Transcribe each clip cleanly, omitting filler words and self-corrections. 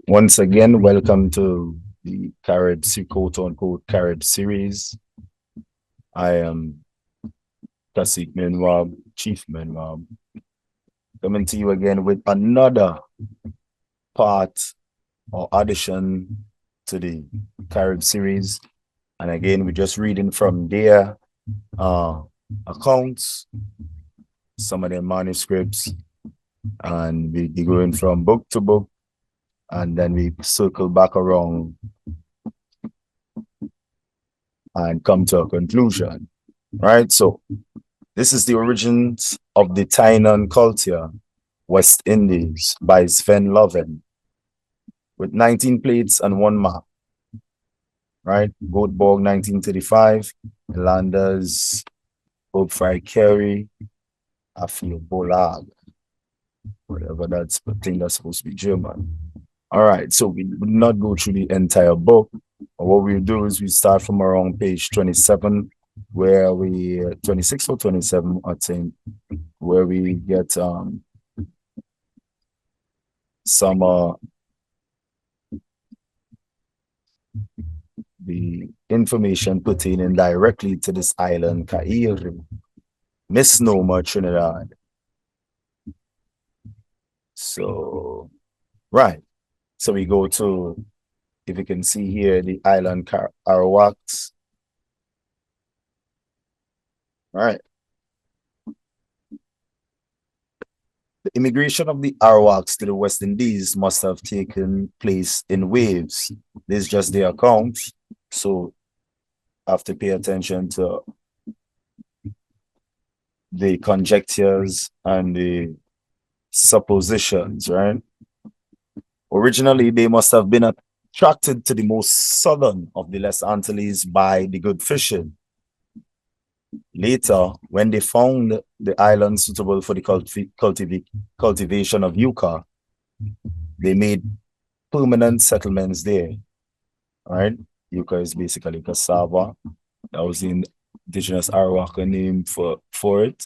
Once again, welcome to the Carib, quote unquote, Carib series. I am Tasik Menwab, Chief Menwab, coming to you again with another part or addition to the Carib series. And again, we're just reading from their uh, accounts, some of their manuscripts, and we be going from book to book, and then we circle back around and come to a conclusion. Right? So this is the origins of the Tainan culture, West Indies, by Sven Loven, with 19 plates and one map. Right? Goatborg 1935, Landers, Fry Kerry, Afio Bolag, whatever that's, I think that's supposed to be German. All right, so we would not go through the entire book. What we do is we start from around page 27, where we 26 or 27, I think, where we get some the information pertaining directly to this island, Carib, misnomer Trinidad. So, right. So we go to, if you can see here, the island Arawaks. Right. The immigration of the Arawaks to the West Indies must have taken place in waves. This is just the account. So have to pay attention to the conjectures and the suppositions, right? Originally, they must have been attracted to the most southern of the Les Antilles by the good fishing. Later, when they found the island suitable for the cultivation of yucca, they made permanent settlements there, right? Yucca is basically cassava. That was the indigenous Arawakan name for it.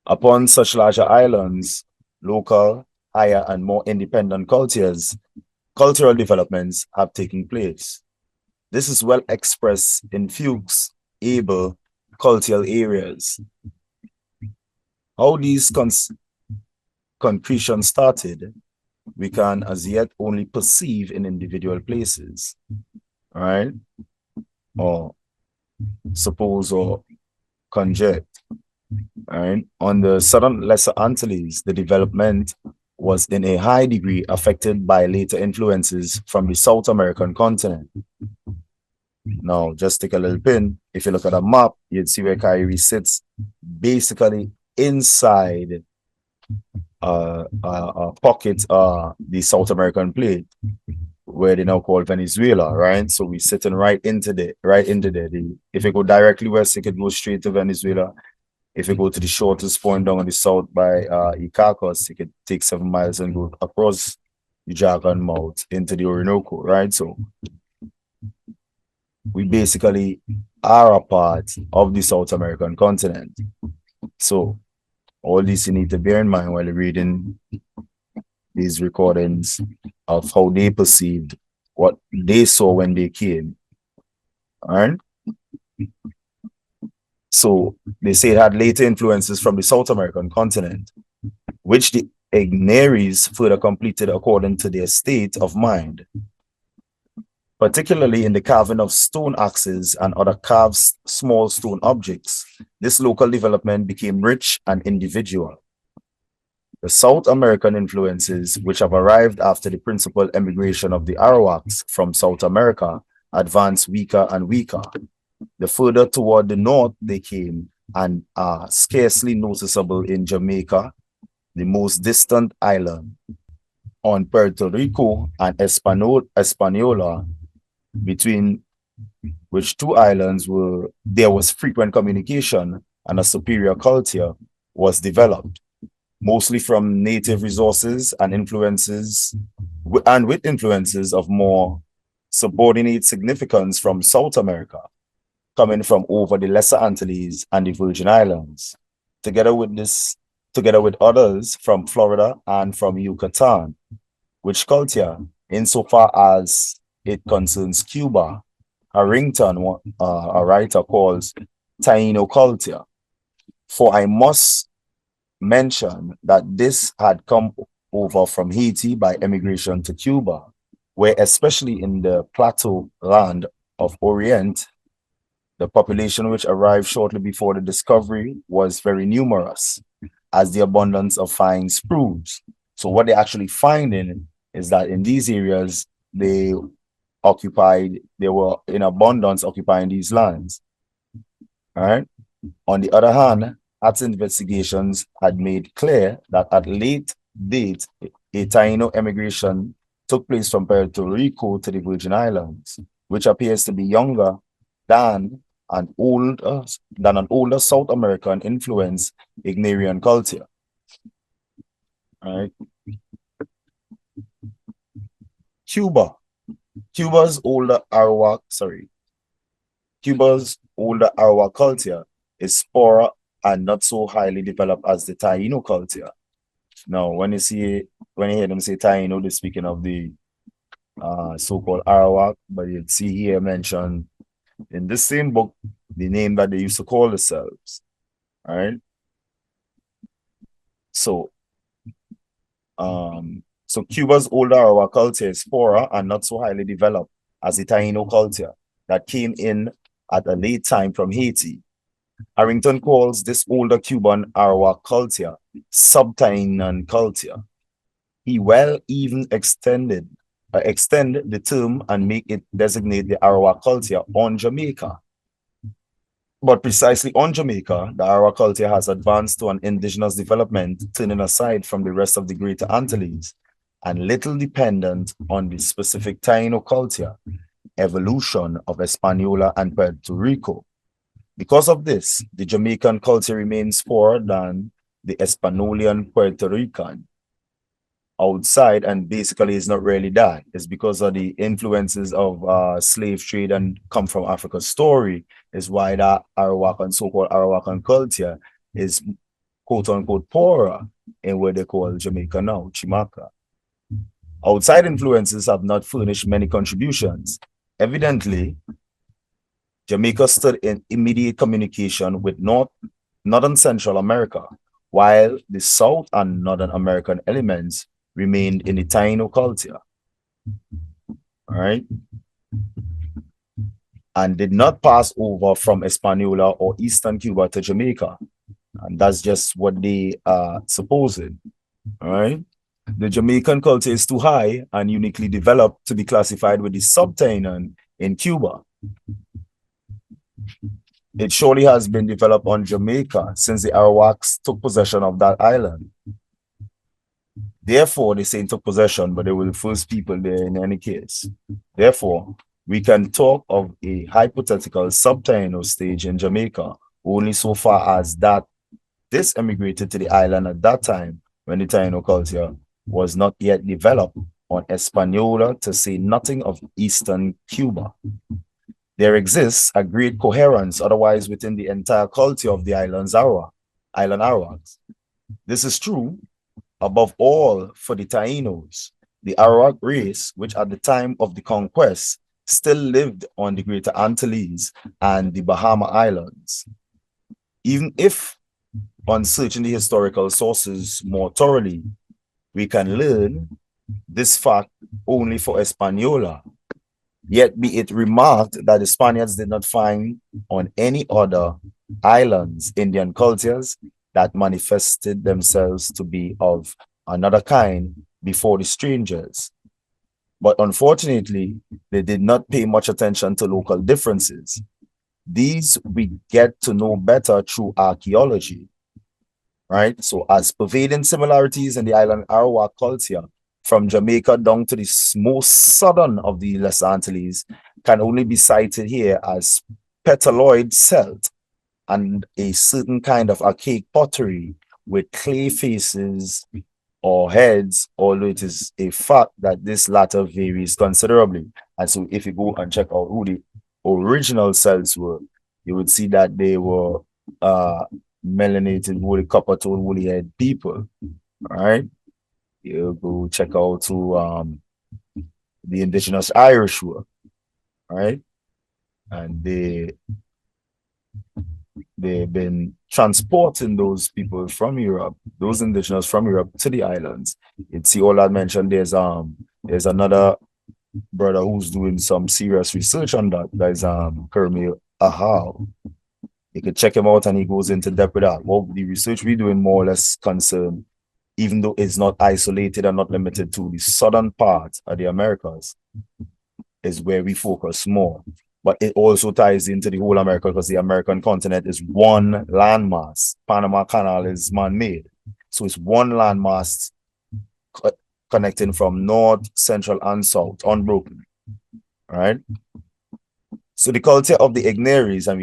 Upon such larger islands, local, higher, and more independent cultural developments have taken place. This is well expressed in Fuchs' able cultural areas. How these concretions started, we can as yet only perceive in individual places, right? Or suppose or conject. Right? On the southern Lesser Antilles, the development was in a high degree affected by later influences from the South American continent. Now, just take a little pin. If you look at a map, you'd see where Kyrie sits basically inside pocket, the South American plate, where they now call Venezuela, right? So we're sitting right into there. If you go directly west, you could go straight to Venezuela. If you go to the shortest point down on the south by Icacos, you could take 7 miles and go across the Jagan Mouth into the Orinoco, right? So we basically are a part of the South American continent. So all this you need to bear in mind while reading these recordings of how they perceived what they saw when they came. All right. So they say it had later influences from the South American continent, which the Igneris further completed according to their state of mind, particularly in the carving of stone axes and other carved small stone objects. This local development became rich and individual. The South American influences, which have arrived after the principal emigration of the Arawaks from South America, advanced weaker and weaker. The further toward the north they came and are scarcely noticeable in Jamaica, the most distant island, on Puerto Rico and Hispaniola, between which two islands there was frequent communication and a superior culture was developed, mostly from native resources and influences, and with influences of more subordinate significance from South America, coming from over the Lesser Antilles and the Virgin Islands, together with others from Florida and from Yucatan. which culture, insofar as it concerns Cuba, Harrington, a writer, calls Taino culture. For I must mention that this had come over from Haiti by emigration to Cuba, where, especially in the plateau land of Orient, the population which arrived shortly before the discovery was very numerous, as the abundance of finds proves. So, what they're actually finding is that in these areas, they were in abundance occupying these lands. All right. On the other hand, Act investigations had made clear that at late date, a Taino emigration took place from Puerto Rico to the Virgin Islands, which appears to be younger than an older South American influenced Ignarian culture. All right. Cuba. Cuba's older Arawak, sorry, Cuba's older Arawak culture is poorer and not so highly developed as the Taino culture. Now, when you hear them say Taino, they're speaking of the so-called Arawak, but you see here mentioned in this same book the name that they used to call themselves. All right. So, so Cuba's older Arawak culture is poorer and not so highly developed as the Taino culture that came in at a late time from Haiti. Harrington calls this older Cuban Arawak culture subtainan culture. He well even extend the term and make it designate the Arawak culture on Jamaica. But precisely on Jamaica, the Arawak culture has advanced to an indigenous development, turning aside from the rest of the Greater Antilles and little dependent on the specific Taino culture evolution of Hispaniola and Puerto Rico. Because of this, the Jamaican culture remains poorer than the Hispaniolan Puerto Rican outside, and basically it's not really that. It's because of the influences of slave trade and come from Africa story is why that Arawakan, so-called Arawakan culture is quote unquote poorer in what they call Jamaica now, Chimaka. Outside influences have not furnished many contributions. Evidently, Jamaica stood in immediate communication with Northern Central America, while the South and Northern American elements remained in the Taino culture. All right. And did not pass over from Hispaniola or Eastern Cuba to Jamaica. And that's just what they are supposing. All right. The Jamaican culture is too high and uniquely developed to be classified with the subtainan in Cuba. It surely has been developed on Jamaica since the Arawaks took possession of that island. Therefore, they say took possession, but they were the first people there in any case. Therefore, we can talk of a hypothetical subtaino stage in Jamaica only so far as that this emigrated to the island at that time when the Taino culture was not yet developed on Hispaniola, to say nothing of Eastern Cuba. There exists a great coherence otherwise within the entire culture of the island Arawaks. This is true above all for the Tainos, the Arawak race, which at the time of the conquest still lived on the Greater Antilles and the Bahama Islands. Even if, on searching the historical sources more thoroughly, we can learn this fact only for Hispaniola, yet be it remarked that the Spaniards did not find on any other islands Indian cultures that manifested themselves to be of another kind before the strangers. But unfortunately, they did not pay much attention to local differences. These we get to know better through archaeology, right? So as pervading similarities in the island Arawak culture from Jamaica down to the most southern of the Lesser Antilles can only be cited here as petaloid celt and a certain kind of archaic pottery with clay faces or heads, although it is a fact that this latter varies considerably. And so if you go and check out who the original celts were, you would see that they were melanated, woolly, copper-toned, woolly-haired people, all right? You go check out to the indigenous Irish were, right? And they've been transporting those people from Europe, those indigenous from Europe to the islands. You'd see all that mentioned. There's another brother who's doing some serious research on that. That's Kermil Ahau. You could check him out and he goes into depth with that. Well, the research we're doing more or less concern, even though it's not isolated and not limited to the southern part of the Americas, is where we focus more. But it also ties into the whole America because the American continent is one landmass. Panama Canal is man-made. So it's one landmass connecting from north, central, and south, unbroken. All right. So the culture of the Igneris, and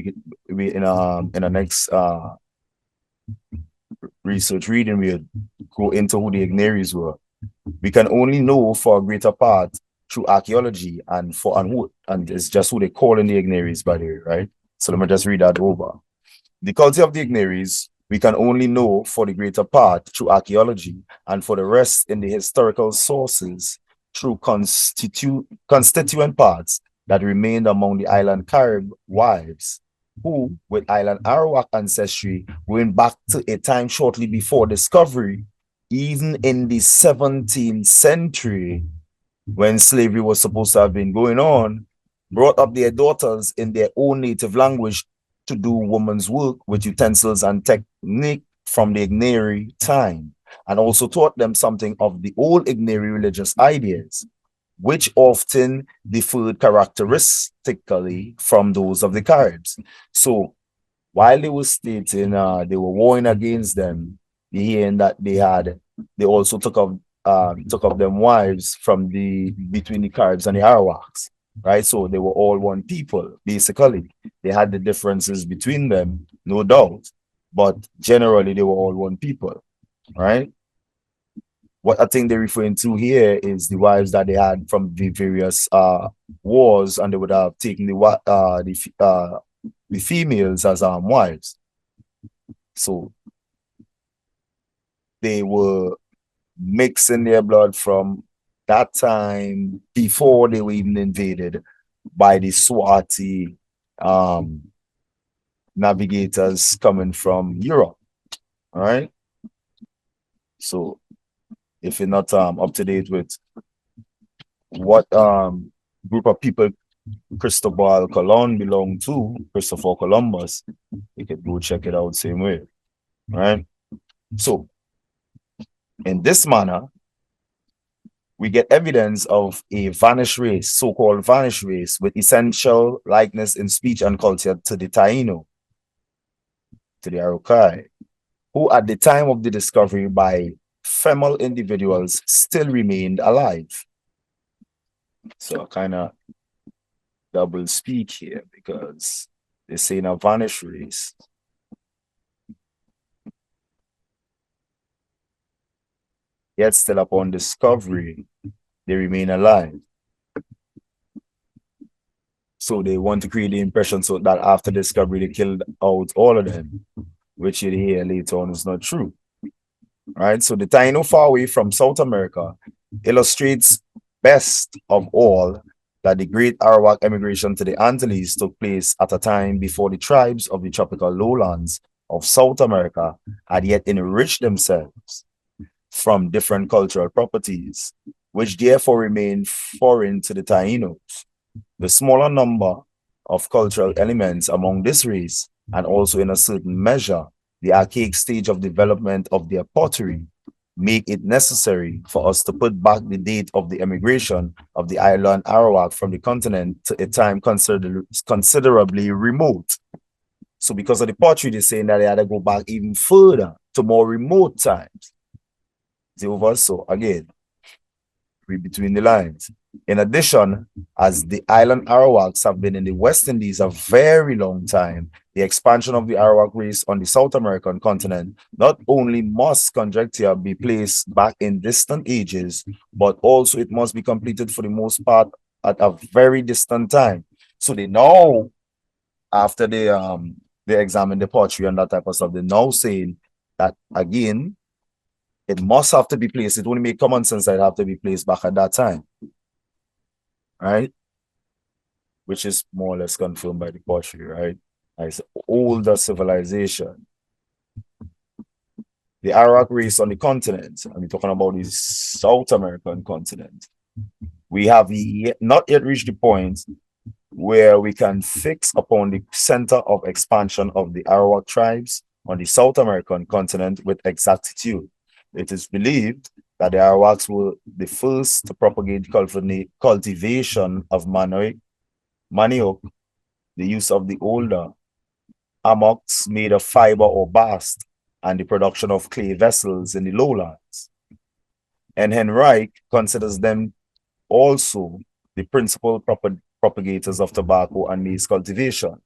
we in the next research reading, we'll go into who the Igneris were. We can only know for a greater part through archaeology and it's just who they call in the Igneris, by the way, right? So let me just read that over. The culture of the Igneris, we can only know for the greater part through archaeology, and for the rest in the historical sources through constituent parts that remained among the island Carib wives, who, with island Arawak ancestry, went back to a time shortly before discovery, even in the 17th century, when slavery was supposed to have been going on, brought up their daughters in their own native language to do women's work with utensils and technique from the Igneri time, and also taught them something of the old Igneri religious ideas, which often differed characteristically from those of the Caribs. So while they were stating they were warring against them, hearing that they also took up them wives from between the Caribs and the Arawaks, right? So they were all one people, basically. They had the differences between them, no doubt, but generally they were all one people, right? What I think they're referring to here is the wives that they had from the various wars, and they would have taken the females as wives. So they were mixing their blood from that time before they were even invaded by the Swati navigators coming from Europe. All right. So if you're not up to date with what group of people Cristobal Colon belonged to, Christopher Columbus, you could go check it out same way. All right. So in this manner, we get evidence of a vanished race, so-called vanished race, with essential likeness in speech and culture to the Taino, to the Arokai, who at the time of the discovery by femal individuals still remained alive. So I kind of double speak here because they say in a vanished race. Yet still upon discovery, they remain alive. So they want to create the impression so that after discovery, they killed out all of them, which you hear later on is not true. Right? So the Taino far away from South America illustrates best of all that the great Arawak emigration to the Antilles took place at a time before the tribes of the tropical lowlands of South America had yet enriched themselves from different cultural properties, which therefore remain foreign to the Tainos. The smaller number of cultural elements among this race, and also in a certain measure, the archaic stage of development of their pottery, make it necessary for us to put back the date of the emigration of the island Arawak from the continent to a time considerably remote. So because of the pottery, they're saying that they had to go back even further to more remote times. So again, read between the lines. In addition, as the island Arawaks have been in the West Indies a very long time, the expansion of the Arawak race on the South American continent not only must conjecture be placed back in distant ages, but also it must be completed for the most part at a very distant time. So they know after they examine the pottery and that type of stuff, they're now saying that again, it must have to be placed. It only make common sense that it have to be placed back at that time, right? Which is more or less confirmed by the pottery, right? As older civilization. The Arawak race on the continent, and we're talking about the South American continent. We have not yet reached the point where we can fix upon the center of expansion of the Arawak tribes on the South American continent with exactitude. It is believed that the Arawaks were the first to propagate cultivation of manioc, the use of the older hammocks made of fiber or bast, and the production of clay vessels in the lowlands. And Henrich considers them also the principal propagators of tobacco and maize cultivation.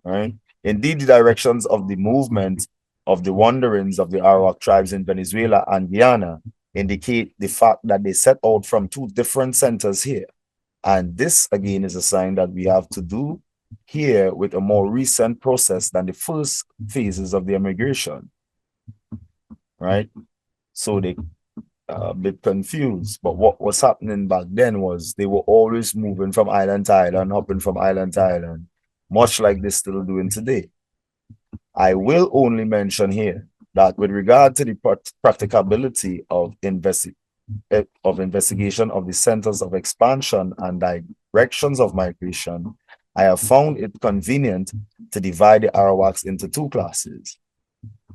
Right? Indeed, the directions of the movement of the wanderings of the Arawak tribes in Venezuela and Guyana indicate the fact that they set out from two different centers here. And this, again, is a sign that we have to do here with a more recent process than the first phases of the immigration. Right? So they a bit confused, but what was happening back then was they were always moving from island to island, hopping from island to island, much like they're still doing today. I will only mention here that with regard to the practicability of investigation of the centers of expansion and directions of migration, I have found it convenient to divide the Arawaks into two classes.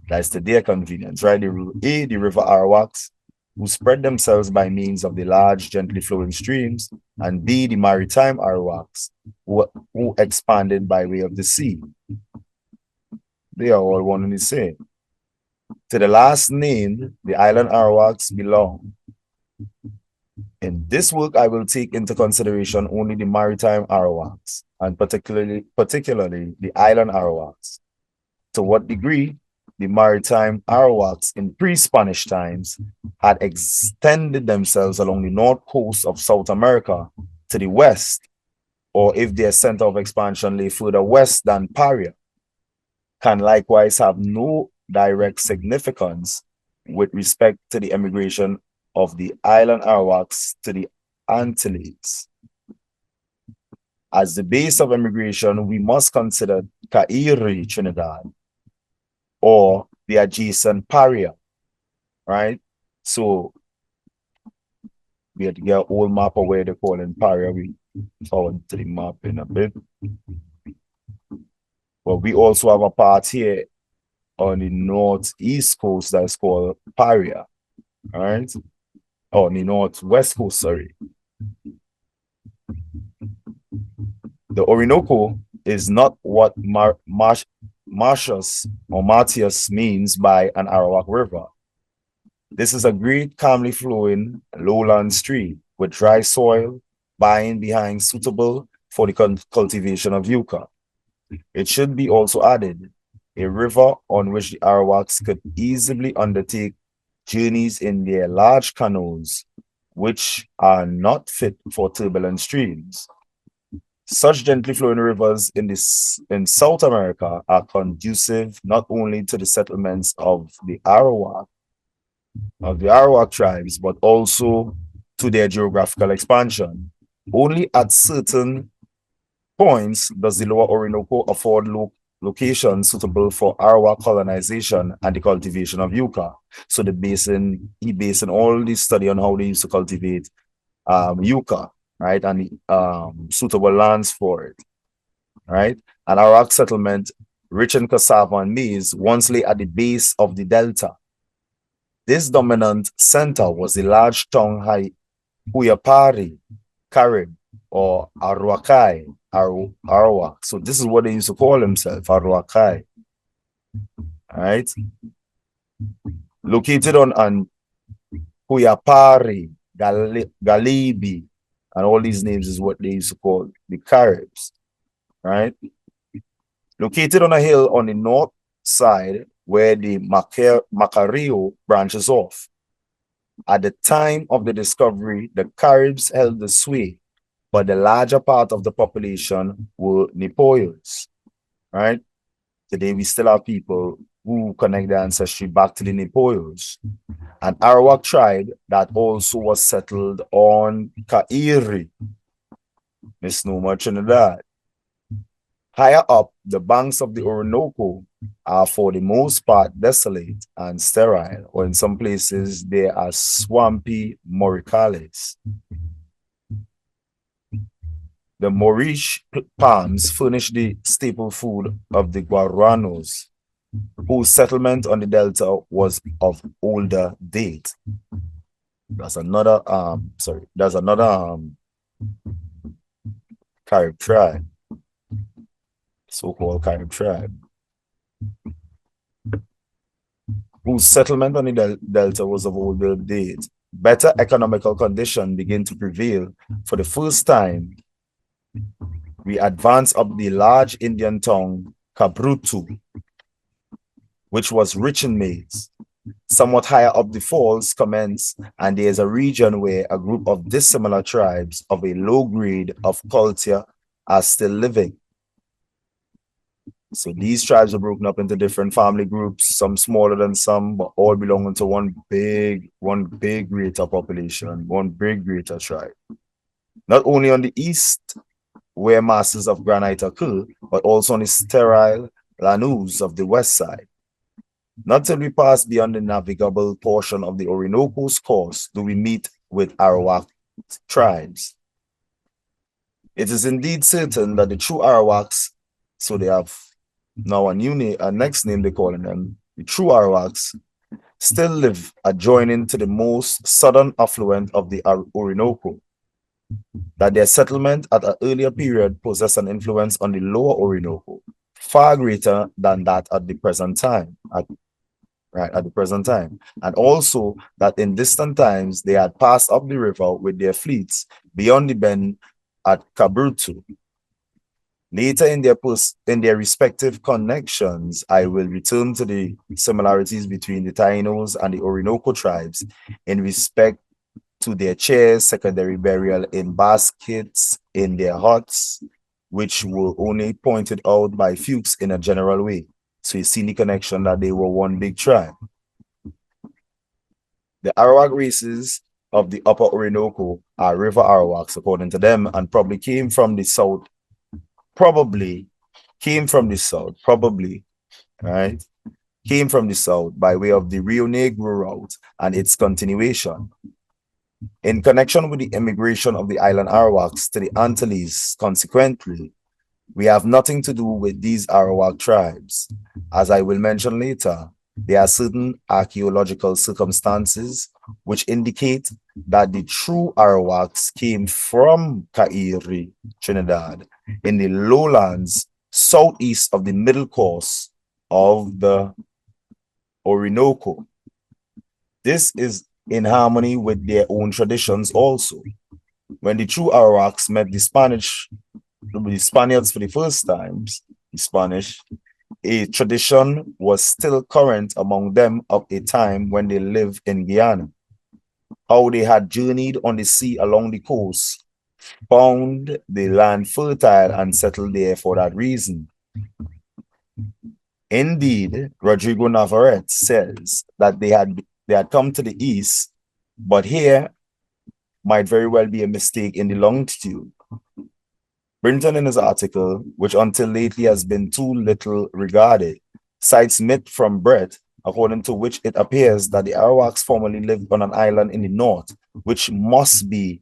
That's to their convenience, right? The river Arawaks, who spread themselves by means of the large, gently flowing streams, and B, the maritime Arawaks, who expanded by way of the sea. They are all one and the same. To the last named, the island Arawaks belong. In this work, I will take into consideration only the maritime Arawaks, and particularly the island Arawaks. To what degree the maritime Arawaks in pre-Spanish times had extended themselves along the north coast of South America to the west, or if their center of expansion lay further west than Paria, can likewise have no direct significance with respect to the emigration of the island Arawaks to the Antilles. As the base of immigration, we must consider Carib, Trinidad, or the adjacent Paria, right? So we had to get an old map of where they call in Paria. We forward to the map in a bit. But we also have a part here on the northeast coast that's called Paria, all right? Oh, on the northwest coast, sorry. The Orinoco is not what Martius or Martius means by an Arawak river. This is a great calmly flowing lowland stream with dry soil lying behind suitable for the cultivation of yucca. It should be also added a river on which the Arawaks could easily undertake journeys in their large canoes, which are not fit for turbulent streams. Such gently flowing rivers in South America are conducive not only to the settlements of the Arawak tribes, but also to their geographical expansion. Only at certain points does the lower Orinoco afford locations suitable for Arawak colonization and the cultivation of yucca. So he based all this study on how they used to cultivate yucca, right? And suitable lands for it, right? An Arawak settlement rich in cassava and maize once lay at the base of the delta. This dominant center was the large town Huyapari, Carib, or Arawakai, Arawak. So this is what they used to call themselves, Arawakai. All right. Located on Huyapari, Galibi, and all these names is what they used to call the Caribs. Right. Located on a hill on the north side where the Macario branches off. At the time of the discovery, the Caribs held the sway, but the larger part of the population were Nipoyos, right? Today we still have people who connect their ancestry back to the Nepoyos, an Arawak tribe that also was settled on Kairi, misnomer Trinidad. Higher up, the banks of the Orinoco are for the most part desolate and sterile, or in some places they are swampy moricales. The Maurice palms furnish the staple food of the Guaranos, whose settlement on the delta was of older date. That's another Carib tribe, so-called Carib tribe, whose settlement on the delta was of older date. Better economical condition begin to prevail. For the first time, we advance up the large Indian town Kabrutu, which was rich in maize. Somewhat higher up the falls commence, and there is a region where a group of dissimilar tribes of a low grade of culture are still living. So these tribes are broken up into different family groups, some smaller than some, but all belonging to one big greater population, one big greater tribe. Not only on the east, where masses of granite occur, but also on the sterile lanús of the west side. Not till we pass beyond the navigable portion of the Orinoco's course do we meet with Arawak tribes. It is indeed certain that the true Arawaks, so they have now a new name, a next name they're calling them, the true Arawaks, still live adjoining to the most southern affluent of the Orinoco. That their settlement at an earlier period possessed an influence on the lower Orinoco, far greater than that at the present time, at the present time. And also that in distant times, they had passed up the river with their fleets beyond the bend at Kabrutu. Later in their respective connections, I will return to the similarities between the Tainos and the Orinoco tribes in respect to their chairs, secondary burial in baskets, in their huts, which were only pointed out by Fuchs in a general way. So you see the connection that they were one big tribe. The Arawak races of the upper Orinoco are river Arawaks, according to them, and probably came from the south, right? Came from the south by way of the Rio Negro route and its continuation. In connection with the immigration of the island Arawaks to the Antilles, consequently, we have nothing to do with these Arawak tribes. As I will mention later, there are certain archaeological circumstances which indicate that the true Arawaks came from Kairi, Trinidad, in the lowlands southeast of the middle course of the Orinoco. This is in harmony with their own traditions also. When the true Arawaks met the Spaniards for the first times, a tradition was still current among them of a time when they lived in Guyana. How they had journeyed on the sea along the coast, found the land fertile and settled there for that reason. Indeed, Rodrigo Navarrete says that they had come to the east, but here might very well be a mistake in the longitude. Brinton, in his article, which until lately has been too little regarded, cites myth from Brett, according to which it appears that the Arawaks formerly lived on an island in the north, which must be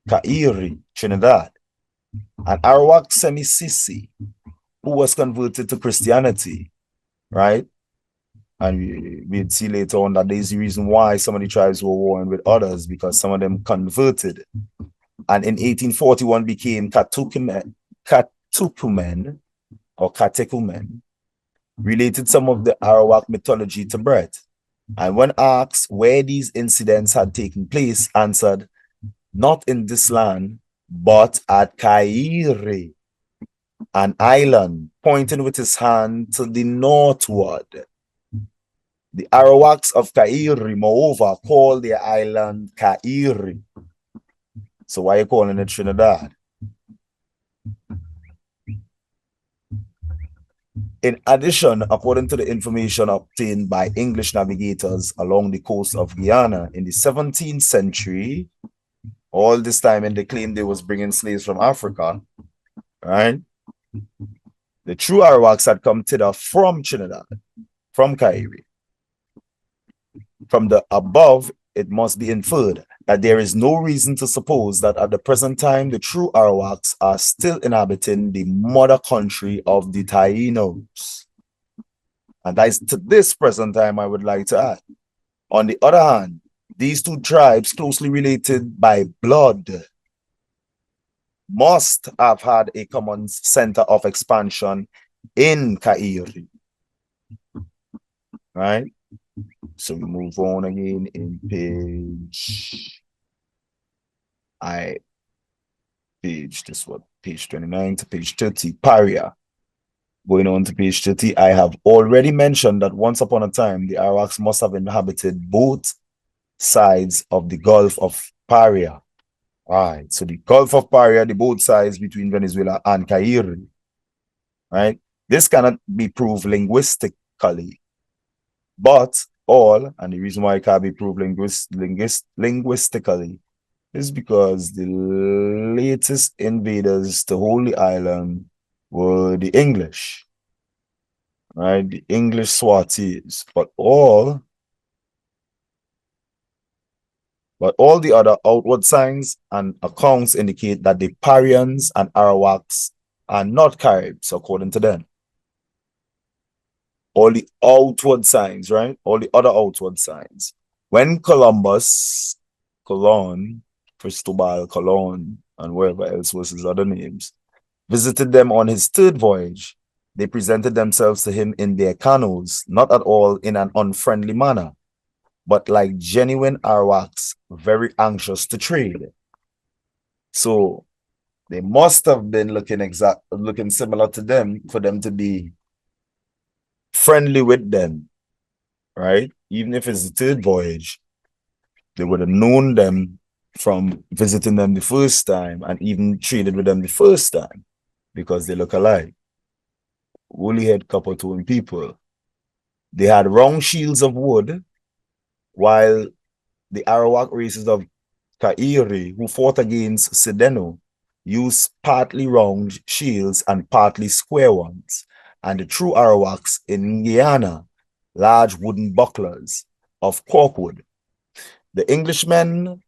Kairi, Trinidad. An Arawak Semisisi, who was converted to Christianity, right? And we'd see later on that there's the reason why some of the tribes were warring with others, because some of them converted. And in 1841 became Katukumen, or Katekumen, related some of the Arawak mythology to Brett. And when asked where these incidents had taken place, answered, not in this land, but at Kairi, an island, pointing with his hand to the northward. The Arawaks of Kairi, moreover, call their island Kairi. So why are you calling it Trinidad? In addition, according to the information obtained by English navigators along the coast of Guyana in the 17th century, all this time, and they claimed they was bringing slaves from Africa, right? The true Arawaks had come thither from Trinidad, from Carib. From the above, it must be inferred that there is no reason to suppose that at the present time the true Arawaks are still inhabiting the mother country of the Taínos. And that is to this present time, I would like to add. On the other hand, these two tribes, closely related by blood, must have had a common center of expansion in Cairo, right? So we move on again in page 29 to page 30, Paria. Going on to page 30, I have already mentioned that once upon a time, the Arawaks must have inhabited both sides of the Gulf of Paria. All right, so the Gulf of Paria, the both sides between Venezuela and Cairo, right? This cannot be proved linguistically, but and the reason why it can't be proved linguistically is because the latest invaders to Holy Island were the English, right? The English Swatis, but all the other outward signs and accounts indicate that the Parians and Arawaks are not Caribs, according to them. All the outward signs, right? All the other outward signs. When Cristobal Colon, and wherever else was his other names, visited them on his third voyage, they presented themselves to him in their canoes, not at all in an unfriendly manner, but like genuine Arawaks, very anxious to trade. So they must have been looking similar to them for them to be friendly with them, right? Even if it's the third voyage, they would have known them from visiting them the first time and even traded with them the first time because they look alike. Woolly head copper tone people. They had round shields of wood, while the Arawak races of Kairi, who fought against Sedeno, used partly round shields and partly square ones, and the true Arawaks in Guyana, large wooden bucklers of corkwood. The Englishmen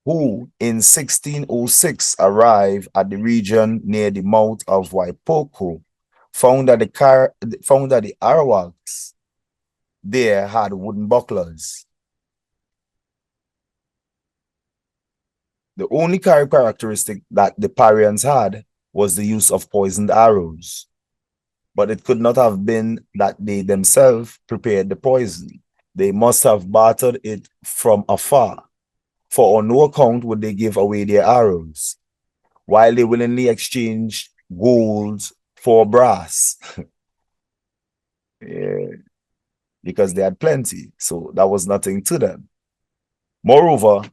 who in 1606 arrived at the region near the mouth of Waipoko found that the Arawaks there had wooden bucklers. The only characteristic that the Parians had was the use of poisoned arrows, but it could not have been that they themselves prepared the poison. They must have bartered it from afar, for on no account would they give away their arrows, while they willingly exchanged gold for brass. Yeah, because they had plenty, so that was nothing to them. Moreover,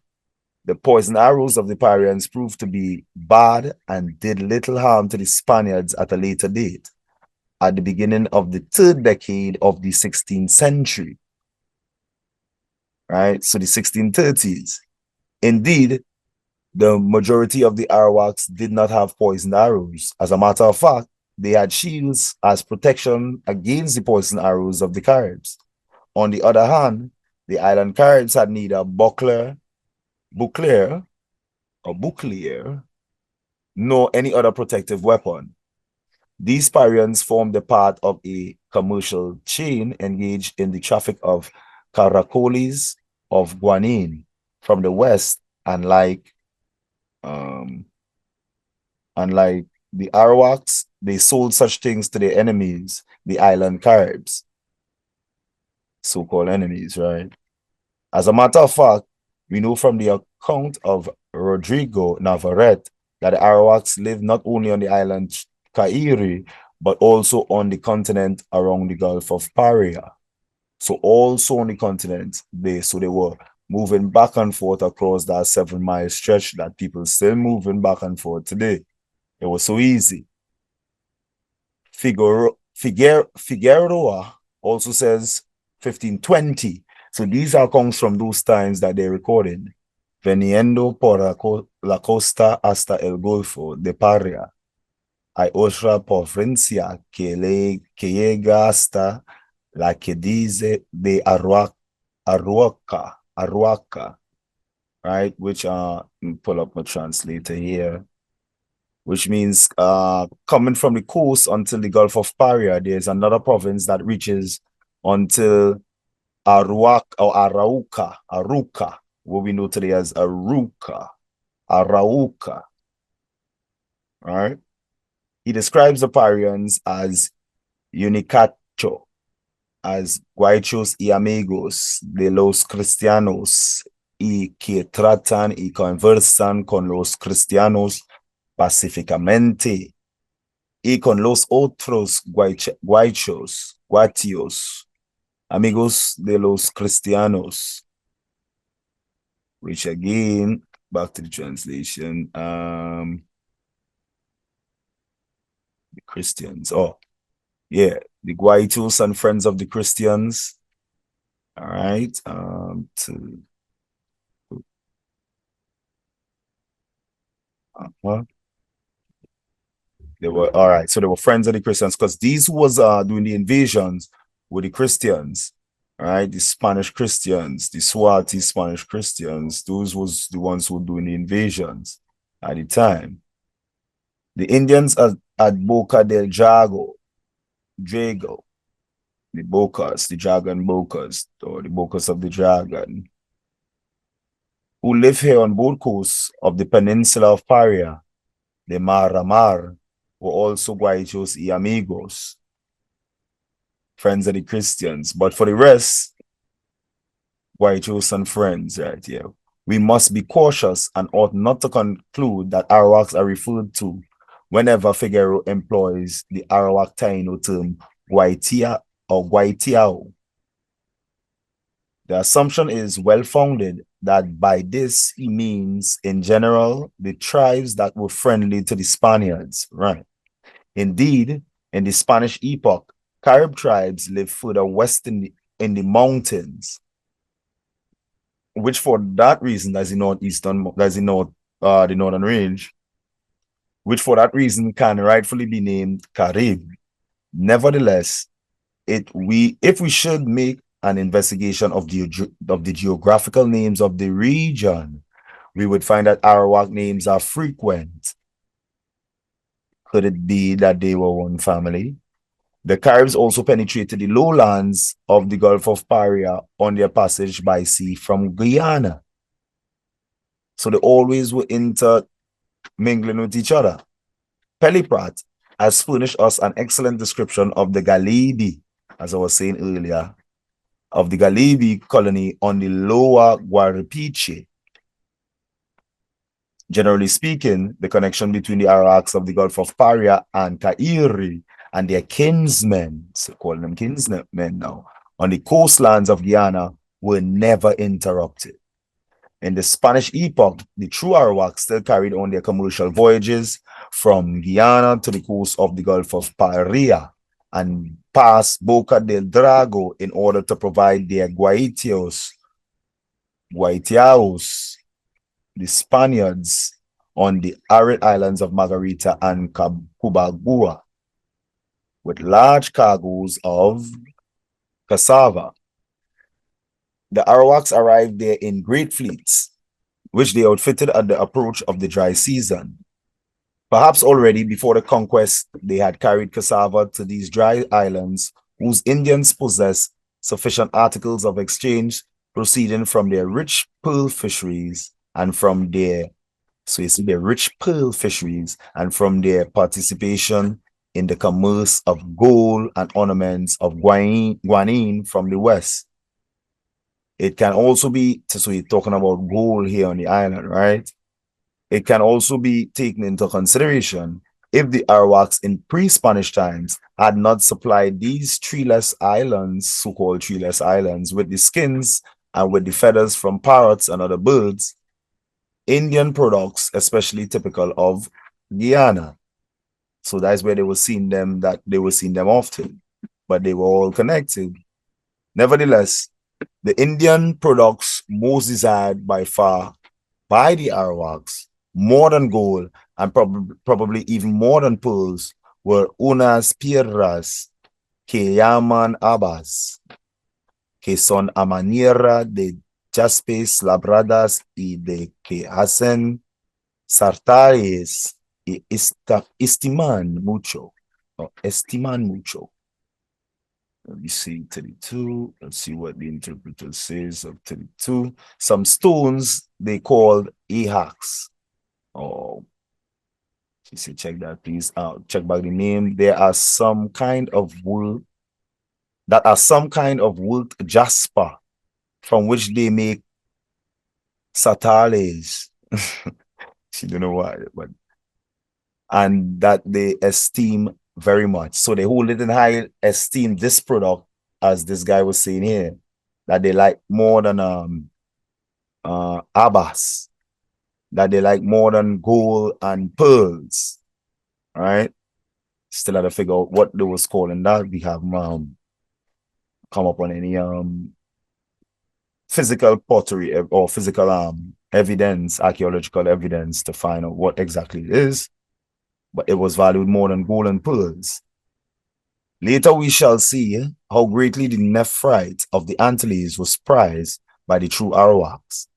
the poison arrows of the Parians proved to be bad and did little harm to the Spaniards at a later date, at the beginning of the third decade of the 16th century, right? So the 1630s. Indeed, the majority of the Arawaks did not have poisoned arrows. As a matter of fact, they had shields as protection against the poisoned arrows of the Caribs. On the other hand, the island Caribs had neither bouclier, nor any other protective weapon. These Parians formed a part of a commercial chain engaged in the traffic of caracoles of guanine from the west, unlike the Arawaks, they sold such things to their enemies, the island Caribs, so-called enemies, right? As a matter of fact, we know from the account of Rodrigo Navarrete that the Arawaks lived not only on the island Cairi, but also on the continent around the Gulf of Paria. So also on the continent, they were moving back and forth across that 7-mile stretch that people still moving back and forth today. It was so easy. Figueroa also says 1520. So these are accounts from those times that they recorded. Veniendo por la costa hasta el Golfo de Paria. Hay otra provincia que llega hasta la que dice de Aruaca, right? Which pull up my translator here, which means coming from the coast until the Gulf of Paria, there's another province that reaches until Aruca, what we know today as Arauca, right? He describes the Parians as Unicacho, as Guaychos y Amigos de los Cristianos y que tratan y conversan con los cristianos pacíficamente y con los otros guaychos, amigos de los cristianos, which again, back to the translation, the Christians, oh, yeah, the guaychos and friends of the Christians, all right, they were all right. So they were friends of the Christians because these who was doing the invasions were the Christians, right? The Spanish Christians, the Swati Spanish Christians. Those was the ones who were doing the invasions at the time. The Indians at Boca del Drago, the Bocas, the Dragon Bocas, or the Bocas of the Dragon, who live here on both coasts of the peninsula of Paria, the Maramar, were also Guaychos y Amigos, friends of the Christians. But for the rest, Guaychos and friends, right here. We must be cautious and ought not to conclude that Arawaks are referred to whenever Figueroa employs the Arawak Taino term Guaitia or Guaitiao. The assumption is well-founded that by this he means, in general, the tribes that were friendly to the Spaniards, right? Indeed, in the Spanish epoch, Carib tribes lived further west in the mountains, which for that reason, the northern range, which for that reason can rightfully be named Carib. Nevertheless, if we should make an investigation of the geographical names of the region, we would find that Arawak names are frequent. Could it be that they were one family? The Caribs also penetrated the lowlands of the Gulf of Paria on their passage by sea from Guyana. So they always were intermingling with each other. Peliprat has furnished us an excellent description of the Galibi, as I was saying earlier, of the Galibi colony on the lower Guaripiche. Generally speaking, the connection between the Arawaks of the Gulf of Paria and Cairi and their kinsmen, so calling them kinsmen now, on the coastlands of Guyana were never interrupted. In the Spanish epoch, the true Arawaks still carried on their commercial voyages from Guyana to the coast of the Gulf of Paria and past Boca del Drago in order to provide their guaitiaos, the Spaniards, on the arid islands of Margarita and Cubagua with large cargoes of cassava. The Arawaks arrived there in great fleets, which they outfitted at the approach of the dry season. Perhaps already before the conquest, they had carried cassava to these dry islands, whose Indians possessed sufficient articles of exchange proceeding from their rich pearl fisheries and from their participation in the commerce of gold and ornaments of guanine from the west. It can also be, so we're talking about gold here on the island, right? It can also be taken into consideration if the Arawaks in pre-Spanish times had not supplied these treeless islands, so-called treeless islands, with the skins and with the feathers from parrots and other birds, Indian products, especially typical of Guyana. So that's where they were seeing them, that they were seeing them often, but they were all connected. Nevertheless, the Indian products most desired by far by the Arawaks, more than gold and probably even more than pearls, were unas piedras que llaman habas, que son a manera de jaspes labradas y de que hacen sartales y estiman mucho. Estiman mucho. Let me see 32. Let's see what the interpreter says of 32. Some stones they called ahaks. Oh, she said, check that, please. Check back the name. There are some kind of wool that are some kind of wool jasper from which they make satales. She don't know why, but and that they esteem very much. So they hold it in high esteem, this product, as this guy was saying here, that they like more than abbas, that they like more than gold and pearls. All right. Still had to figure out what they was calling that. We have come up on any physical pottery or physical evidence, archaeological evidence to find out what exactly it is. But it was valued more than gold and pearls. Later we shall see how greatly the nephrite of the Antilles was prized by the true Arawaks.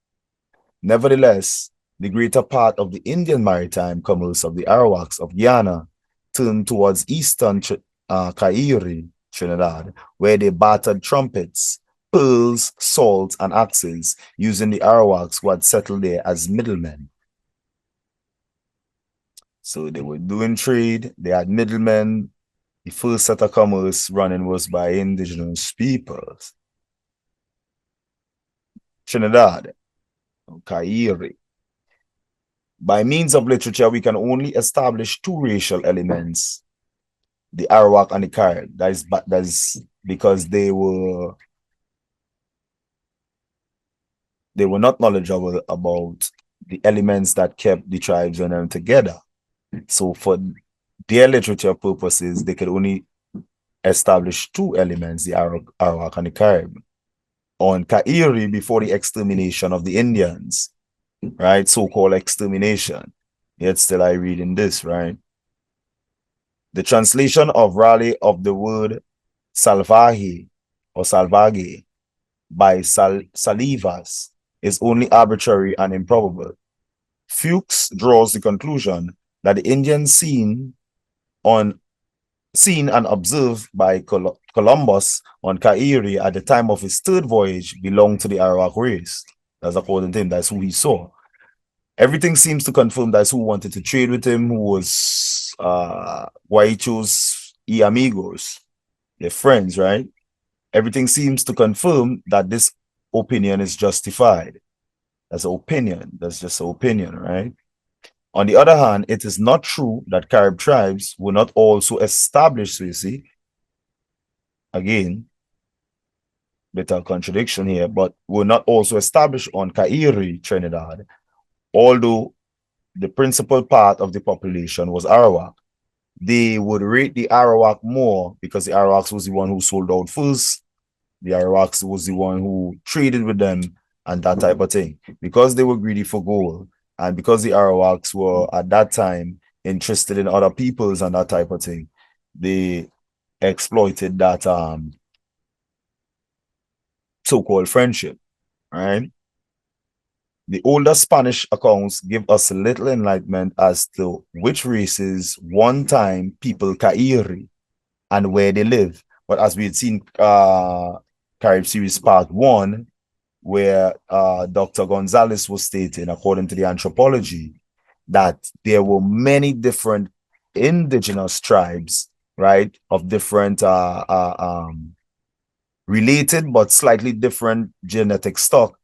Nevertheless, the greater part of the Indian maritime commerce of the Arawaks of Guyana turned towards eastern Cairi, Trinidad, where they bartered trumpets, pearls, salt, and axes, using the Arawaks who had settled there as middlemen. So they were doing trade, they had middlemen. The first set of commerce running was by indigenous peoples. Trinidad, Cairi. By means of literature, we can only establish two racial elements, the Arawak and the Carib. That is because they were not knowledgeable about the elements that kept the tribes and them together. So for their literature purposes, they could only establish two elements, the Arawak and the Carib. On Cairi, before the extermination of the Indians, right? So-called extermination. Yet still I read in this, right? The translation of Raleigh of the word salvaje or salvage by Salivas is only arbitrary and improbable. Fuchs draws the conclusion that the Indians seen and observed by Columbus on Cairi at the time of his third voyage belonged to the Arawak race. That's according to him. That's who he saw. Everything seems to confirm that's who wanted to trade with him, who was Guaichos y amigos, their friends, right? Everything seems to confirm that this opinion is justified. That's an opinion. That's just an opinion, right? On the other hand, it is not true that Carib tribes were not also established, so you see. Again, bit of contradiction here, but were not also established on Cairi, Trinidad, although the principal part of the population was Arawak. They would rate the Arawak more because the Arawaks was the one who sold out first. The Arawaks was the one who traded with them and that type of thing. Because they were greedy for gold, and because the Arawaks were at that time interested in other peoples and that type of thing, they exploited that so-called friendship, right? The older Spanish accounts give us little enlightenment as to which races one time people Cairi and where they live. But as we had seen Carib Series Part 1, where Dr. Gonzalez was stating, according to the anthropology, that there were many different indigenous tribes, right, of different related but slightly different genetic stock,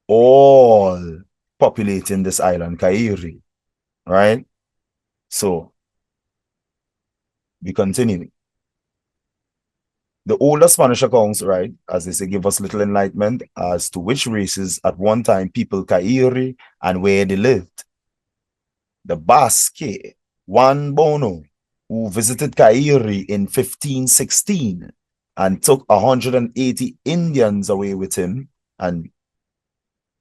all populating this island, Cairi, right? So, we continue. The older Spanish accounts, right, as they say, give us little enlightenment as to which races at one time people Cairi and where they lived. The Basque, Juan Bono, who visited Kairi in 1516 and took 180 Indians away with him. And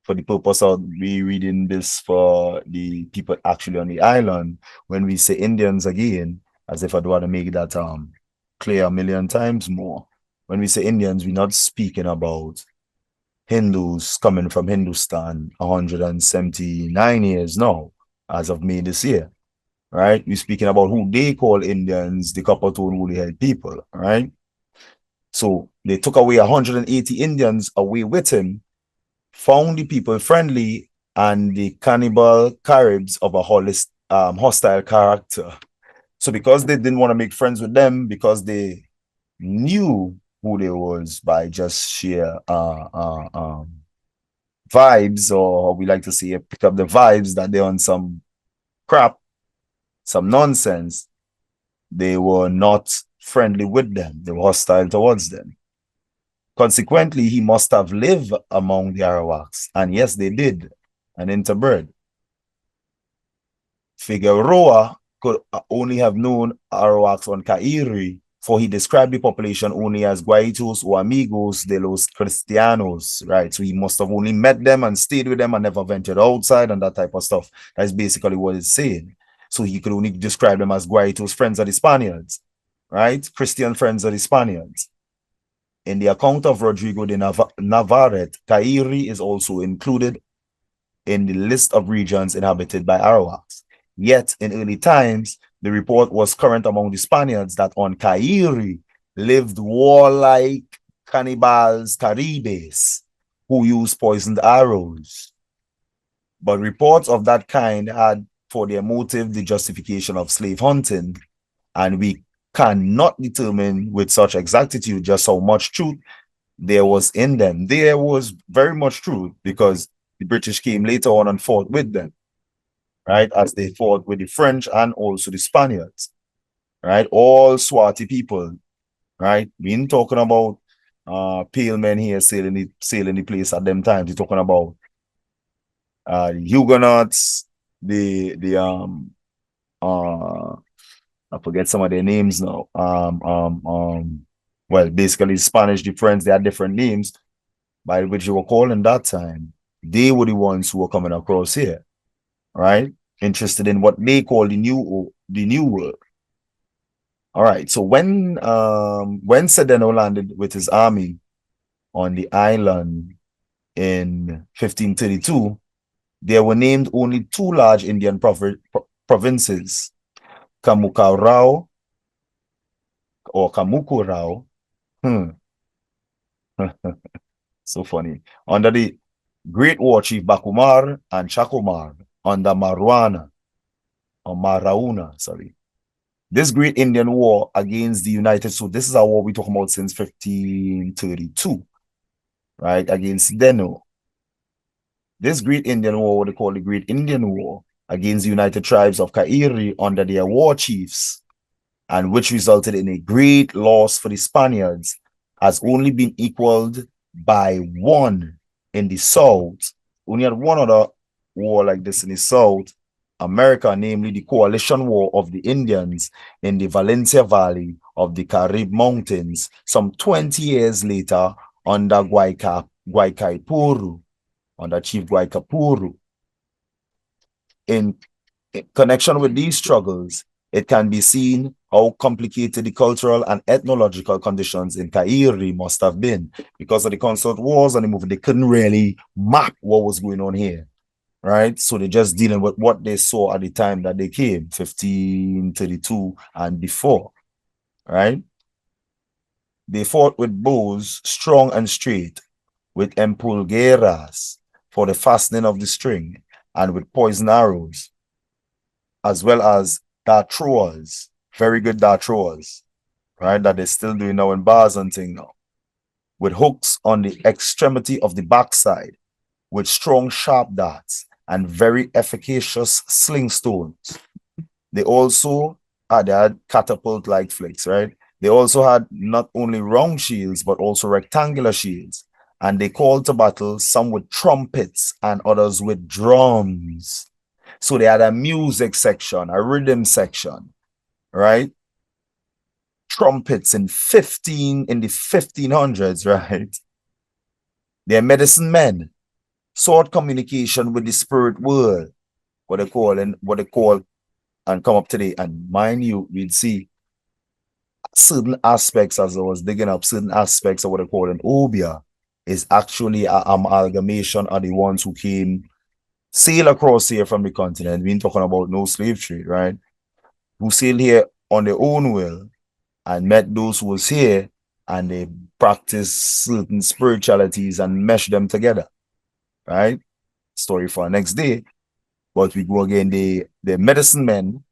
for the purpose of me reading this for the people actually on the island, when we say Indians again, as if I'd want to make that clear a million times more. When we say Indians, we're not speaking about Hindus coming from Hindustan 179 years now, as of May this year, right? We're speaking about who they call Indians, the copper tone woolly haired people, right? So they took away 180 Indians away with him, found the people friendly and the cannibal Caribs of a hostile character. So because they didn't want to make friends with them, because they knew who they was by just sheer vibes, or we like to say pick up the vibes that they're on some crap, some nonsense, they were not friendly with them. They were hostile towards them. Consequently, he must have lived among the Arawaks. And yes, they did, and interbred. Figueroa could only have known Arawaks on Cairi, for he described the population only as Guaitos or Amigos de los Cristianos, right? So he must have only met them and stayed with them and never ventured outside and that type of stuff. That's basically what it's saying. So he could only describe them as Guaitos, friends of the Spaniards, right? Christian friends of the Spaniards. In the account of Rodrigo de Navarrete, Cairi is also included in the list of regions inhabited by Arawaks. Yet, in early times, the report was current among the Spaniards that on Cairi lived warlike cannibals Caribes who used poisoned arrows. But reports of that kind had for their motive the justification of slave hunting, and we cannot determine with such exactitude just how much truth there was in them. There was very much truth because the British came later on and fought with them, right? As they fought with the French and also the Spaniards, right? All swarty people, right? We ain't talking about pale men here sailing the place at them times. We're talking about Huguenots, I forget some of their names now. Well, basically Spanish, the French, they had different names by which they were called in that time. They were the ones who were coming across here, right? Interested in what they call the new world. All right. So when Sedeno landed with his army on the island in 1532, there were named only two large Indian provinces, Kamukarao or Kamukurao. So funny. Under the Great War Chief Bakumar and Chakumar under Maruana or Marauna, sorry. This great Indian war against the United, so this is a war we talk about since 1532, right? Against Deno. This great Indian war, what they call the Great Indian War, against the United Tribes of Kairi under their war chiefs, and which resulted in a great loss for the Spaniards, has only been equaled by one in the South. Only had one other war like this in the South, America, namely the coalition war of the Indians in the Valencia Valley of the Carib Mountains, some 20 years later under Guaycaipuru, under Chief Guaycapuru. In connection with these struggles, it can be seen how complicated the cultural and ethnological conditions in Cairi must have been. Because of the constant wars and the movement, they couldn't really map what was going on here, right? So they're just dealing with what they saw at the time that they came, 1532 and before, right? They fought with bows strong and straight, with empulgueras for the fastening of the string, and with poison arrows, as well as dartros, very good dartros, right? That they're still doing now in bars and thing now, with hooks on the extremity of the backside, with strong sharp darts and very efficacious sling stones. They also had catapult-like flicks, right? They also had not only round shields, but also rectangular shields. And they called to battle some with trumpets and others with drums. So they had a music section, a rhythm section, right? trumpets in the 1500s, right? They're medicine men, sought communication with the spirit world, what they call, and come up today. And mind you, we'd see certain aspects as I was digging up, certain aspects of what they call an obia is actually an amalgamation of the ones who came sail across here from the continent. We ain't talking about no slave trade, right? Who sailed here on their own will and met those who was here, and they practiced certain spiritualities and meshed them together, right? Story for our next day. But we go again, the medicine men,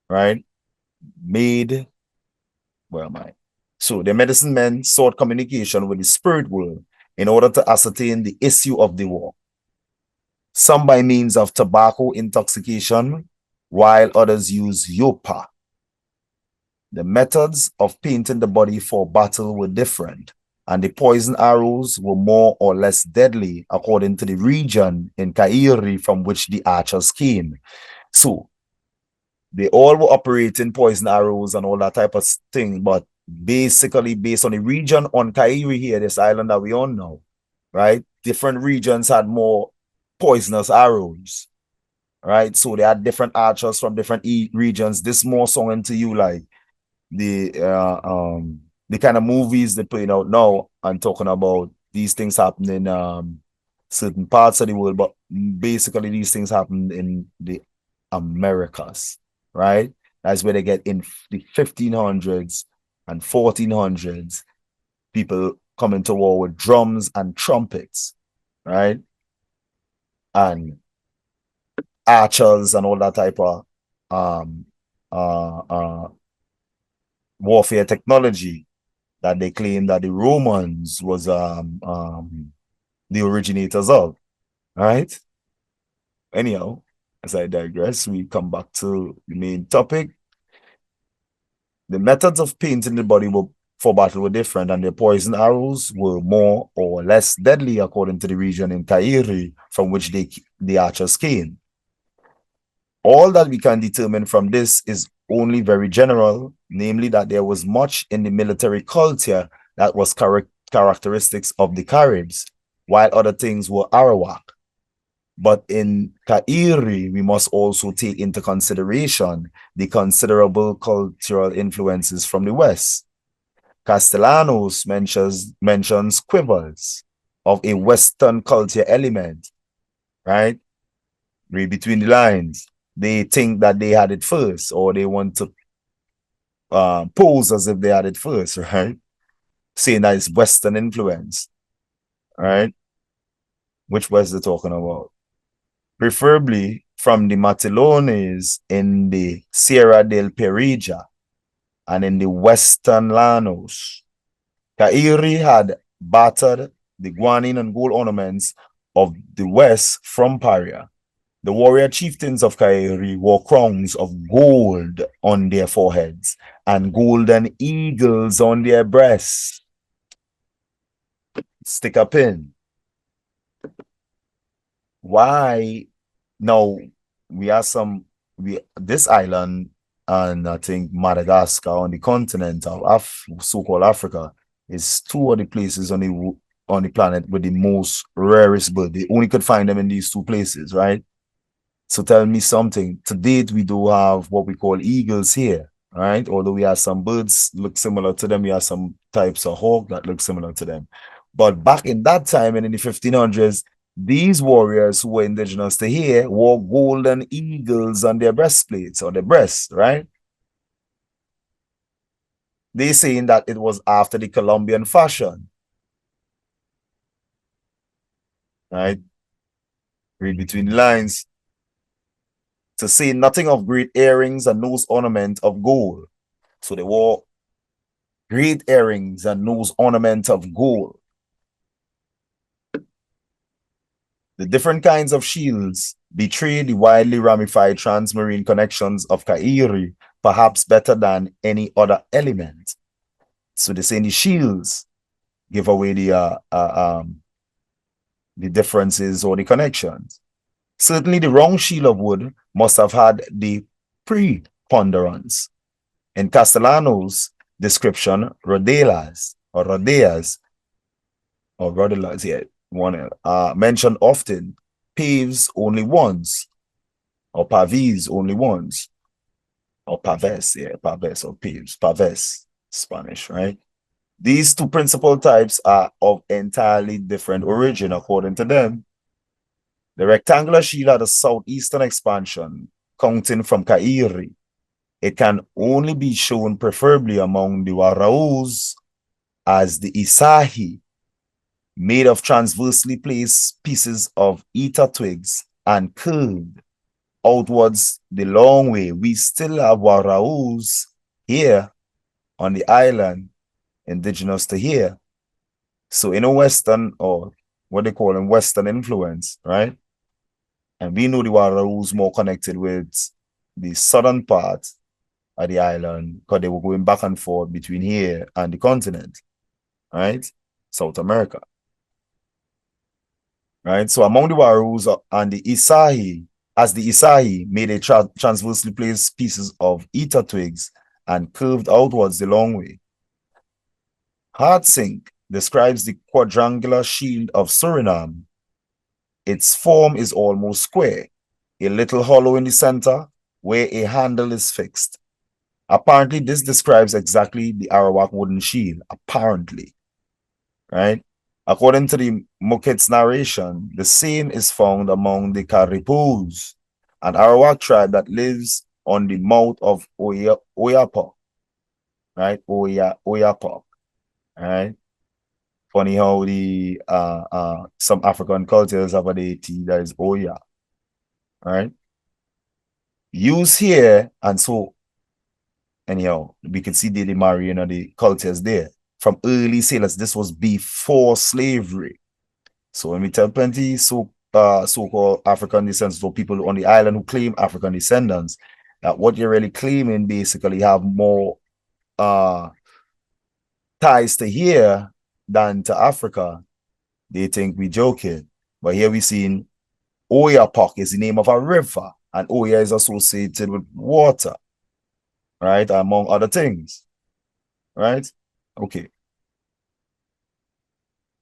right? Made, where am I? So the medicine men sought communication with the spirit world in order to ascertain the issue of the war. Some by means of tobacco intoxication, while others use yopa. The methods of painting the body for battle were different, and the poison arrows were more or less deadly according to the region in Kairi from which the archers came. So they all were operating poison arrows and all that type of thing, but basically based on the region on Kairi here, this island that we on now, right? Different regions had more poisonous arrows, right? So they had different archers from different regions. This more song into you like the kind of movies they're putting out now and talking about these things happening in certain parts of the world, but basically these things happen in the Americas, right? That's where they get in the 1500s and 1400s, people coming to war with drums and trumpets, right? And archers and all that type of warfare technology that they claim that the Romans was the originators of, right? Anyhow, as I digress, we come back to the main topic. The methods of painting the body for battle were different, and the poison arrows were more or less deadly according to the region in Kairi from which the archers came. All that we can determine from this is only very general, namely that there was much in the military culture that was characteristics of the Caribs, while other things were Arawak. But in Kairi, we must also take into consideration the considerable cultural influences from the West. Castellanos mentions quibbles of a Western culture element, right? Read between the lines. They think that they had it first, or they want to pose as if they had it first, right? Saying that it's Western influence, right? Which West they're talking about? Preferably from the Matilones in the Sierra del Perija and in the Western Llanos. Kairi had battered the guanine and gold ornaments of the West from Paria. The warrior chieftains of Kairi wore crowns of gold on their foreheads and golden eagles on their breasts. Stick a pin. Why? Now, this island, and I think Madagascar on the continent of so-called Africa, is two of the places on the planet with the most rarest bird. They only could find them in these two places, right? So tell me something. To date, we do have what we call eagles here, right? Although we have some birds look similar to them, we have some types of hawk that look similar to them. But back in that time and in the 1500s, these warriors who were indigenous to here wore golden eagles on their breastplates or their breasts, right? They saying that it was after the Colombian fashion, right? Read between the lines. To say nothing of great earrings and nose ornament of gold. So they wore great earrings and nose ornament of gold. The different kinds of shields betray the widely ramified transmarine connections of Kairi, perhaps better than any other element. So they say the shields give away the differences or the connections. Certainly the wrong shield of wood must have had the preponderance. In Castellanos, description, rodelas or rodeas or rodelas, yeah, one mentioned often, paves only once, or pavis only once, or paves, yeah, paves or paves, paves, Spanish, right? These two principal types are of entirely different origin, according to them. The rectangular shield had a southeastern expansion, counting from Cairi. It can only be shown preferably among the Waraus as the Isahi, made of transversely placed pieces of eta twigs and curved outwards the long way. We still have Waraus here on the island, indigenous to here. So in a Western, or what they call in Western influence, right? And we know the Waraus more connected with the southern part of the island because they were going back and forth between here and the continent, right? South America, right? So among the Warus and the Isahi, as the Isahi made a transversely placed pieces of eta twigs and curved outwards the long way. Hartsink describes the quadrangular shield of Suriname. Its form is almost square, a little hollow in the center where a handle is fixed. Apparently, this describes exactly the Arawak wooden shield, apparently, right? According to the Moket's narration, the same is found among the Caribous, an Arawak tribe that lives on the mouth of Oyapock, right? Oyapock, right? Funny how the some African cultures have a deity that is Oya, right? Used here, and so anyhow, we can see the marrying of the cultures there. From early sailors, this was before slavery. So when we tell plenty so-called African descendants or people on the island who claim African descendants, that what you're really claiming basically have more ties to here than to Africa, they think we joking. But here we seen Oyapock is the name of a river, and Oya is associated with water, right? Among other things, right? Okay.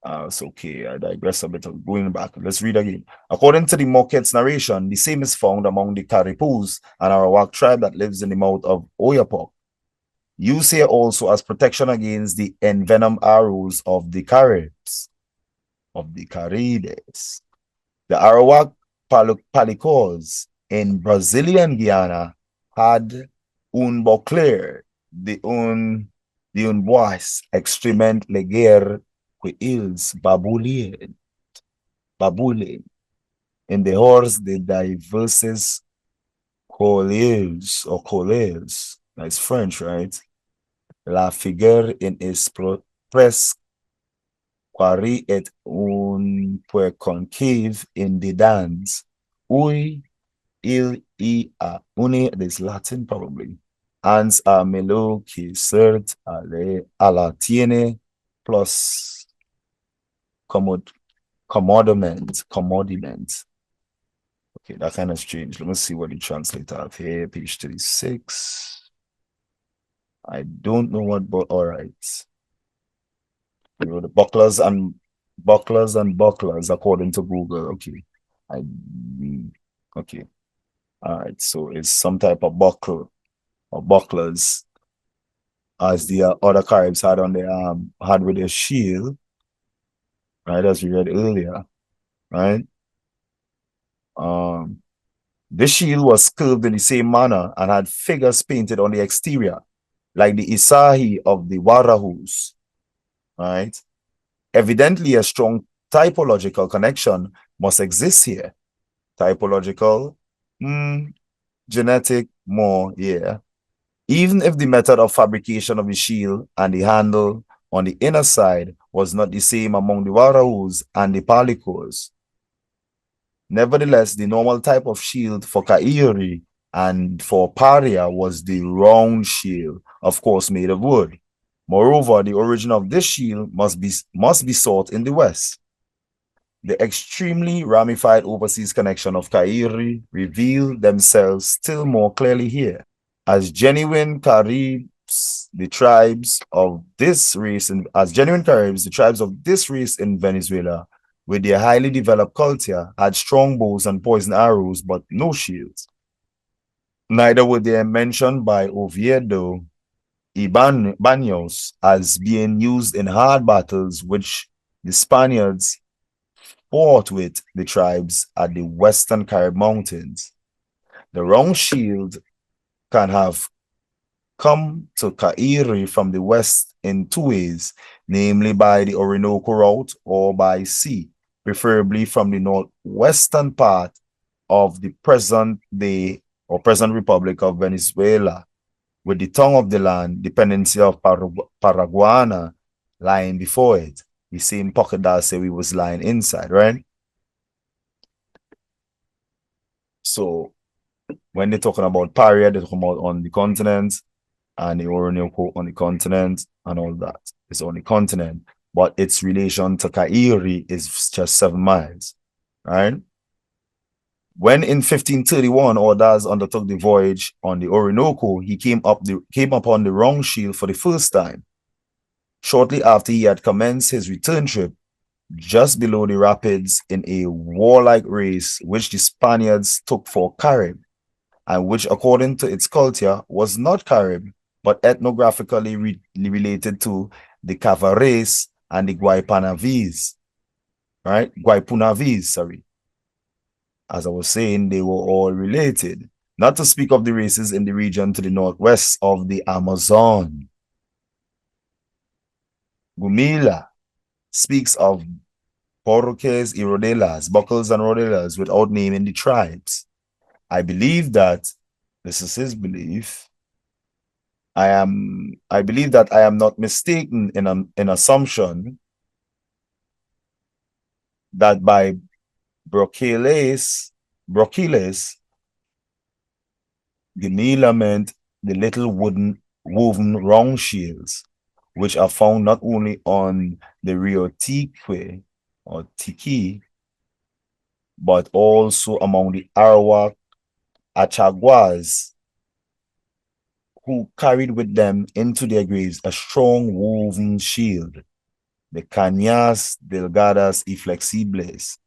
It's okay. I digress a bit. Going back, let's read again. According to the Moket's narration, the same is found among the Caribous, an Arawak tribe that lives in the mouth of Oyapock. Used here also as protection against the envenomed arrows of the Caribs, of the Caribes. The Arawak Palicos in Brazilian Guiana had un bouclier, de un bois extrêmement léger que ils baboulient. In the horse de diverses collèges, that's French, right? La figure in express quari et un peu concave in the dance. Oui, il y a une, this Latin probably. Ans a melo qui cert a la tiene plus commodiment. Okay, that kind of strange. Let me see what the translator have here. Page 36. I don't know what, but all right. You know, the bucklers according to Google. Okay. Okay. All right. So it's some type of buckle or bucklers as the other Caribs had on their had with their shield, right? As we read earlier, right? This shield was curved in the same manner and had figures painted on the exterior, like the Isahi of the Warahus, right? Evidently, a strong typological connection must exist here. Typological, genetic, more, yeah. Even if the method of fabrication of the shield and the handle on the inner side was not the same among the Warahus and the Palicos. Nevertheless, the normal type of shield for Kairi and for Paria was the round shield, of course made of wood. Moreover, the origin of this shield must be sought in the West. The extremely ramified overseas connection of Kairi reveal themselves still more clearly here. As genuine Caribs the tribes of this race, as genuine Caribs, the tribes of this race in Venezuela, with their highly developed culture, had strong bows and poison arrows, but no shields. Neither were they mentioned by Oviedo Banos as being used in hard battles which the Spaniards fought with the tribes at the Western Carib Mountains. The round shield can have come to Cairi from the west in two ways, namely by the Orinoco route or by sea, preferably from the northwestern part of the present day or present Republic of Venezuela, with the tongue of the land, the peninsula of Paraguana, lying before it. The same pocket that say we was lying inside, right? So when they're talking about Paria, they're talking about on the continent, and the Orinoco on the continent, and all that. It's on the continent, but its relation to Cairi is just 7 miles, right? When in 1531 Ordaz undertook the voyage on the Orinoco, he came upon the wrong shield for the first time. Shortly after he had commenced his return trip, just below the rapids in a warlike race which the Spaniards took for Carib, and which, according to its culture, was not Carib, but ethnographically related to the Cavares and the Guaypunavis, right? Guaypunavis, sorry. As I was saying, they were all related. Not to speak of the races in the region to the northwest of the Amazon. Gumila speaks of Porroques y Rodelas, buckles and rodelas, without naming the tribes. I believe that this is his belief. I believe that I am not mistaken in an assumption that by Broquiles, Gemila meant the little wooden woven round shields, which are found not only on the Rio Tique or Tiki, but also among the Arawak Achaguas, who carried with them into their graves a strong woven shield, the cañas delgadas y flexibles.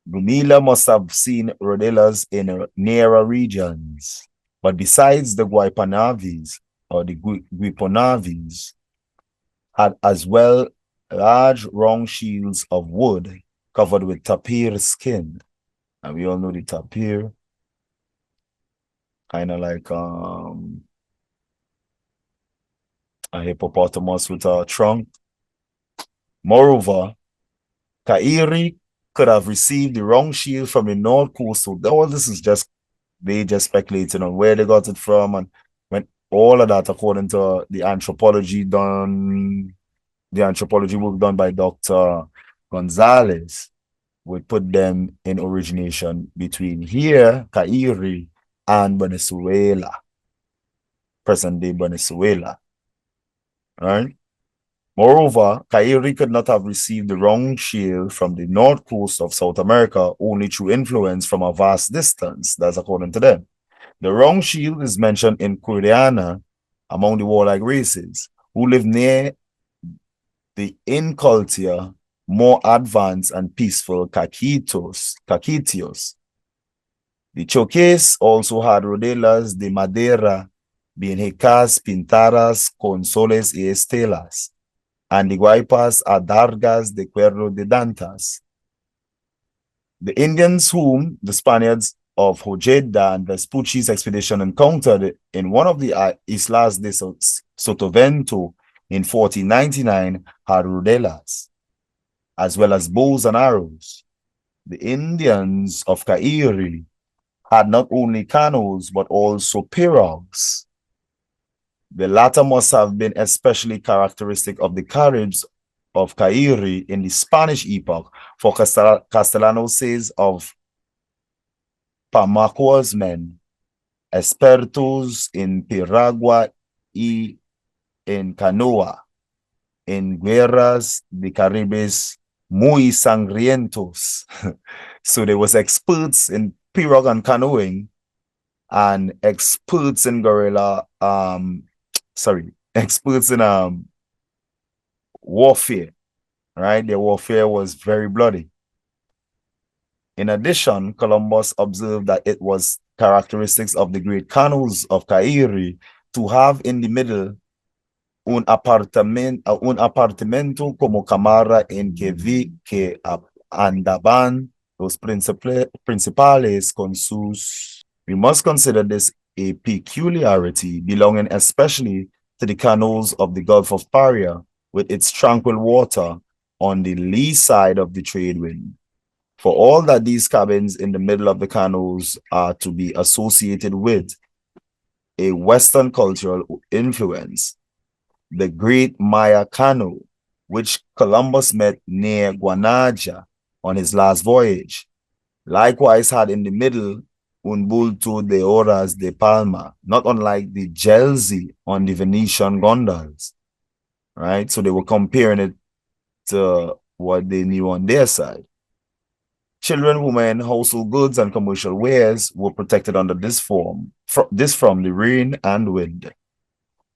Gumila must have seen rodellas in nearer regions, but besides the Guaypanavis or the Guiponavis, had as well large round shields of wood covered with tapir skin. And we all know the tapir, kind of like a hippopotamus with a trunk. Moreover, Cairi could have received the wrong shield from the North Coast. So all this is just, they just speculating on where they got it from, and when all of that, according to the anthropology work done by Dr. Gonzalez, would put them in origination between here, Cairi, and Venezuela, present-day Venezuela, right? Moreover, Cairi could not have received the wrong shield from the north coast of South America only through influence from a vast distance. That's according to them. The wrong shield is mentioned in Curiana among the warlike races who live near the in culture more advanced and peaceful Caquitios. The Choques also had rodelas de madera, bien hecas, pintadas, con soles y estelas, and the Guaypas adargas de cuero de dantas. The Indians whom the Spaniards of Hojeda and Vespucci's expedition encountered in one of the Islas de Sotavento in 1499 had rodelas, as well as bows and arrows. The Indians of Cairi had not only canoes, but also pirogues. The latter must have been especially characteristic of the Caribs of Cairi in the Spanish epoch, for Castellano says of Pamacua's men, expertos in piragua y en canoa, en guerras de Caribes muy sangrientos. So there was experts in pirogue and canoeing, and experts in guerrilla experts in warfare, right? Their warfare was very bloody. In addition, Columbus observed that it was characteristics of the great canals of Cairi to have in the middle un apartamento como cámara en que vi que andaban los principales con sus. We must consider this a peculiarity belonging especially to the canals of the Gulf of Paria with its tranquil water on the lee side of the trade wind. For all that these cabins in the middle of the canals are to be associated with a Western cultural influence, the great Maya canoe, which Columbus met near Guanaja on his last voyage, likewise had in the middle un bulto de horas de palma, not unlike the Chelsea on the Venetian gondolas, right? So they were comparing it to what they knew on their side. Children, women, household goods, and commercial wares were protected under this from the rain and wind.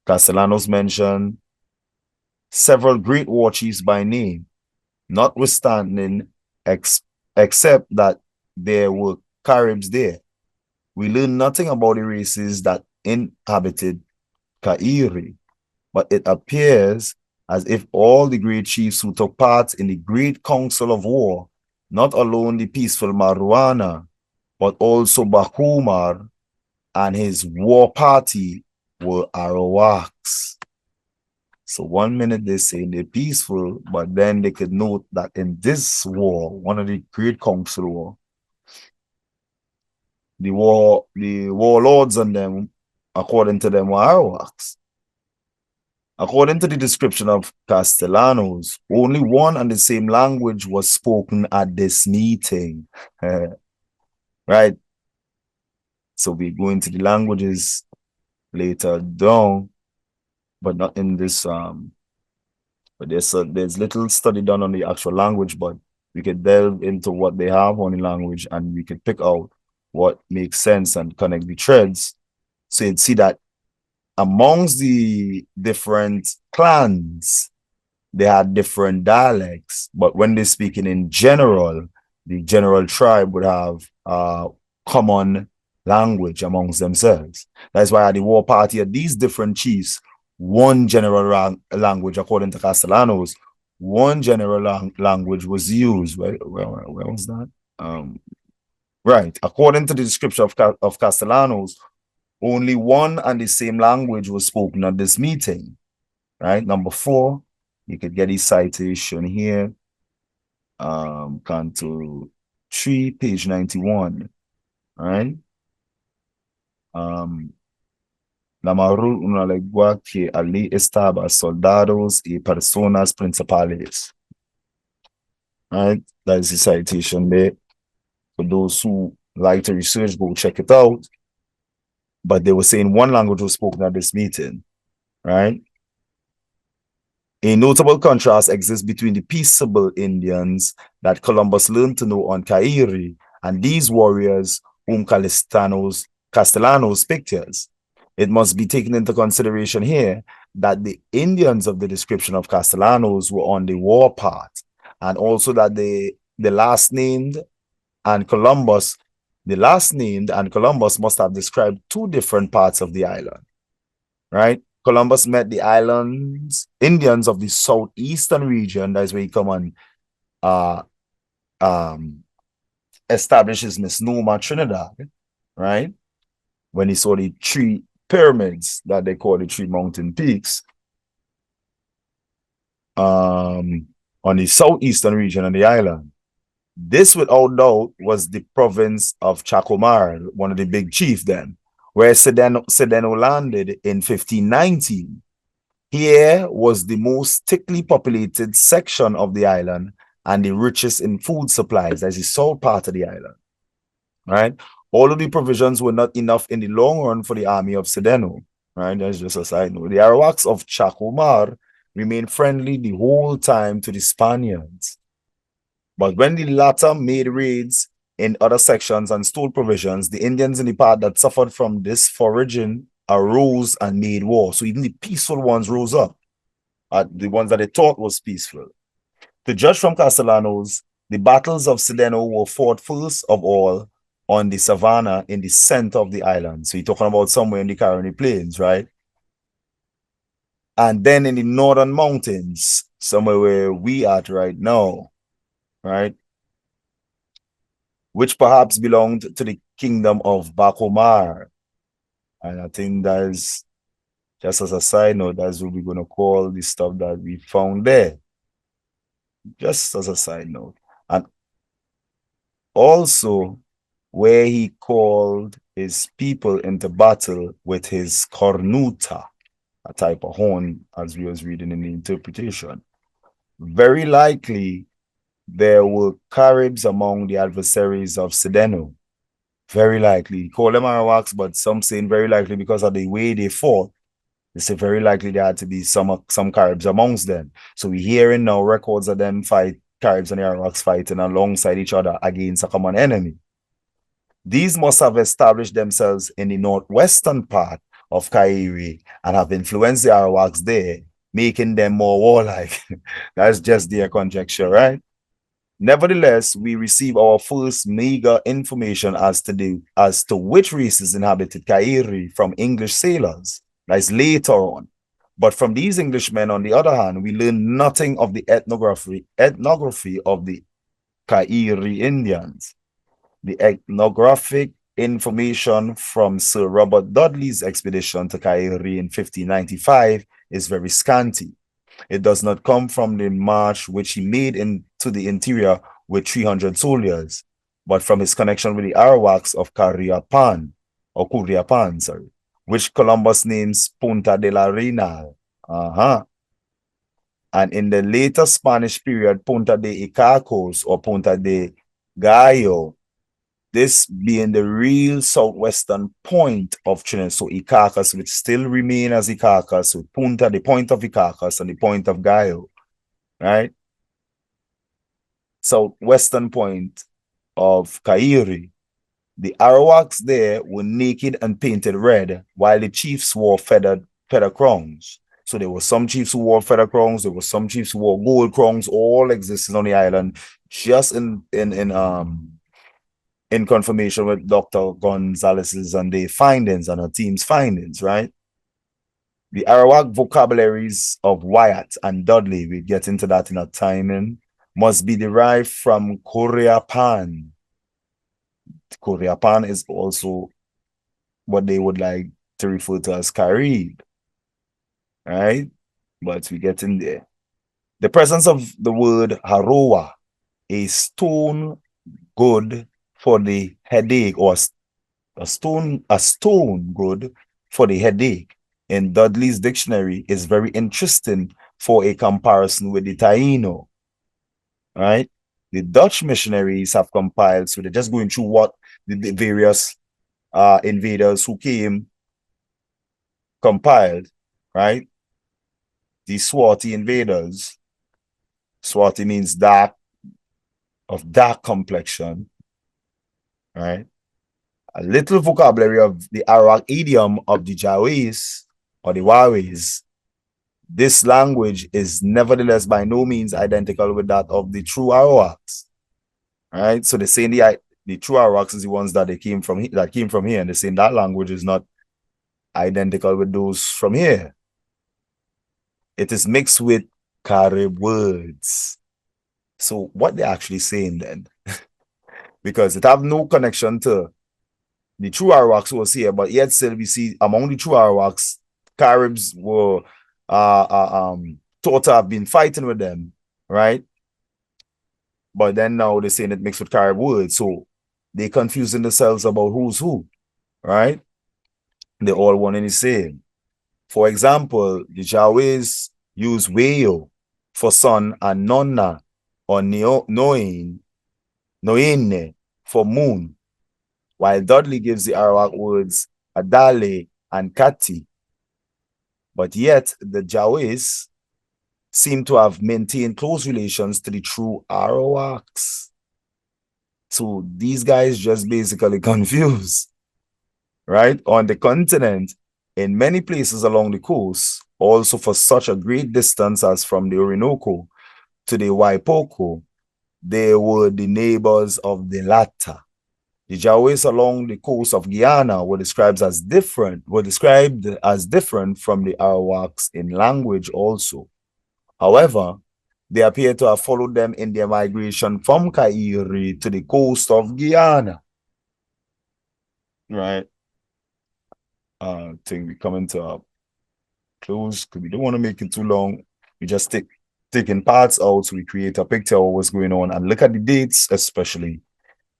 Castellanos mentioned several great war chiefs by name, notwithstanding except that there were Caribs there. We learn nothing about the races that inhabited Cairi, but it appears as if all the great chiefs who took part in the great council of war, not alone the peaceful Maruana, but also Bahumar and his war party were Arawaks. So 1 minute they say they're peaceful, but then they could note that in this war, one of the great council war, the warlords on them, according to them, were Arawaks. According to the description of Castellanos, only one and the same language was spoken at this meeting. Right? So we go into the languages later down, but not in this. But there's little study done on the actual language, but we could delve into what they have on the language and we could pick out what makes sense and connect the threads. So you'd see that amongst the different clans, they had different dialects, but when they're speaking in general, the general tribe would have common language amongst themselves. That's why at the war party of these different chiefs, one general language, according to Castellanos, one general language was used. Where was that? Right. According to the description of Castellanos, only one and the same language was spoken at this meeting. Right. Number 4, you could get a citation here. Canto 3, page 91. Right. La Marul una lengua que allí estaba soldados y personas principales. Right. That is the citation there. For those who like to research, go check it out. But they were saying one language was spoken at this meeting, right? A notable contrast exists between the peaceable Indians that Columbus learned to know on Cairi and these warriors whom Castellanos pictures. It must be taken into consideration here that the Indians of the description of Castellanos were on the war part, and also that the last named and Columbus must have described 2 different parts of the island, right? Columbus met the Indians of the southeastern region. That's where he come and establishes misnomer Trinidad, right? When he saw the 3 pyramids that they call the 3 mountain peaks on the southeastern region of the island. This, without doubt, was the province of Chacomar, one of the big chiefs then, where Sedeno landed in 1519. Here was the most thickly populated section of the island and the richest in food supplies, as the south part of the island, right? All of the provisions were not enough in the long run for the army of Sedeno, right? That's just a side note. The Arawaks of Chacomar remained friendly the whole time to the Spaniards. But when the latter made raids in other sections and stole provisions, the Indians in the part that suffered from this foraging arose and made war. So even the peaceful ones rose up, the ones that they thought was peaceful. To judge from Castellanos, the battles of Sedeno were fought first of all on the savannah in the center of the island. So you're talking about somewhere in the Caribbean Plains, right? And then in the northern mountains, somewhere where we are right now, right? Which perhaps belonged to the kingdom of Bakomar. And I think that is, just as a side note, that's what we're going to call the stuff that we found there. Just as a side note. And also, where he called his people into battle with his cornuta, a type of horn, as we was reading in the interpretation. Very likely, there were Caribs among the adversaries of Sedeno. Very likely. Call them Arawaks, but some saying very likely because of the way they fought. They say very likely there had to be some Caribs amongst them. So we're hearing now records of them fight, Caribs and the Arawaks fighting alongside each other against a common enemy. These must have established themselves in the northwestern part of Kairi and have influenced the Arawaks there, making them more warlike. That's just their conjecture, right? Nevertheless, we receive our first meager information as to which races inhabited Kairi from English sailors. That's later on. But from these Englishmen, on the other hand, we learn nothing of the ethnography of the Kairi Indians. The ethnographic information from Sir Robert Dudley's expedition to Kairi in 1595 is very scanty. It does not come from the march which he made into the interior with 300 soldiers, but from his connection with the Arawaks of Curiapan, which Columbus names Punta de la Reina. And in the later Spanish period, Punta de Icacos or Punta de Gallo, this being the real southwestern point of Trinidad. So Icacos, which still remain as Icacos, so Punta, the point of Icacos, and the point of Gallo, right? Southwestern point of Kairi. The Arawaks there were naked and painted red, while the chiefs wore feather crowns. So there were some chiefs who wore feather crowns, there were some chiefs who wore gold crowns, all existed on the island, just in confirmation with Dr. Gonzalez's and the findings and her team's findings, right? The Arawak vocabularies of Wyatt and Dudley, we get into that in a timing, must be derived from Curiapan. Curiapan is also what they would like to refer to as Carib, right? But we get in there. The presence of the word Haroa, a stone good for the headache, or a stone good for the headache in Dudley's dictionary is very interesting for a comparison with the Taino, right? The Dutch missionaries have compiled, so they're just going through what the various invaders who came compiled, right? The swarthy invaders. Swarthy means dark, of dark complexion, right? A little vocabulary of the Arawak idiom of the Jawis or the Wawis. This language is nevertheless by no means identical with that of the true Arawaks, right? So they're saying the true Arawaks is the ones that came from here, and they're saying that language is not identical with those from here. It is mixed with Carib words. So what they're actually saying then, because it have no connection to the true Arawaks who was here, but yet still we see among the true Arawaks, Caribs were thought to have been fighting with them, right? But then now they're saying it mixed with Carib words, so they confusing themselves about who's who, right? They all one and the same. For example, the Jawas use Weo for sun and Nonna or Noine for moon, while Dudley gives the Arawak words Adale and Kati. But yet the Jawas seem to have maintained close relations to the true Arawaks. So these guys just basically confused, right? On the continent, In many places along the coast, also for such a great distance as from the Orinoco to the Waipoko, they were the neighbors of the latter. The Jawas along the coast of Guyana were described as different from the Arawaks in language also. However, they appear to have followed them in their migration from Caire to the coast of Guyana. Right. I think we're coming to a close because we don't want to make it too long. We just taking parts out so we create a picture of what's going on and look at the dates, especially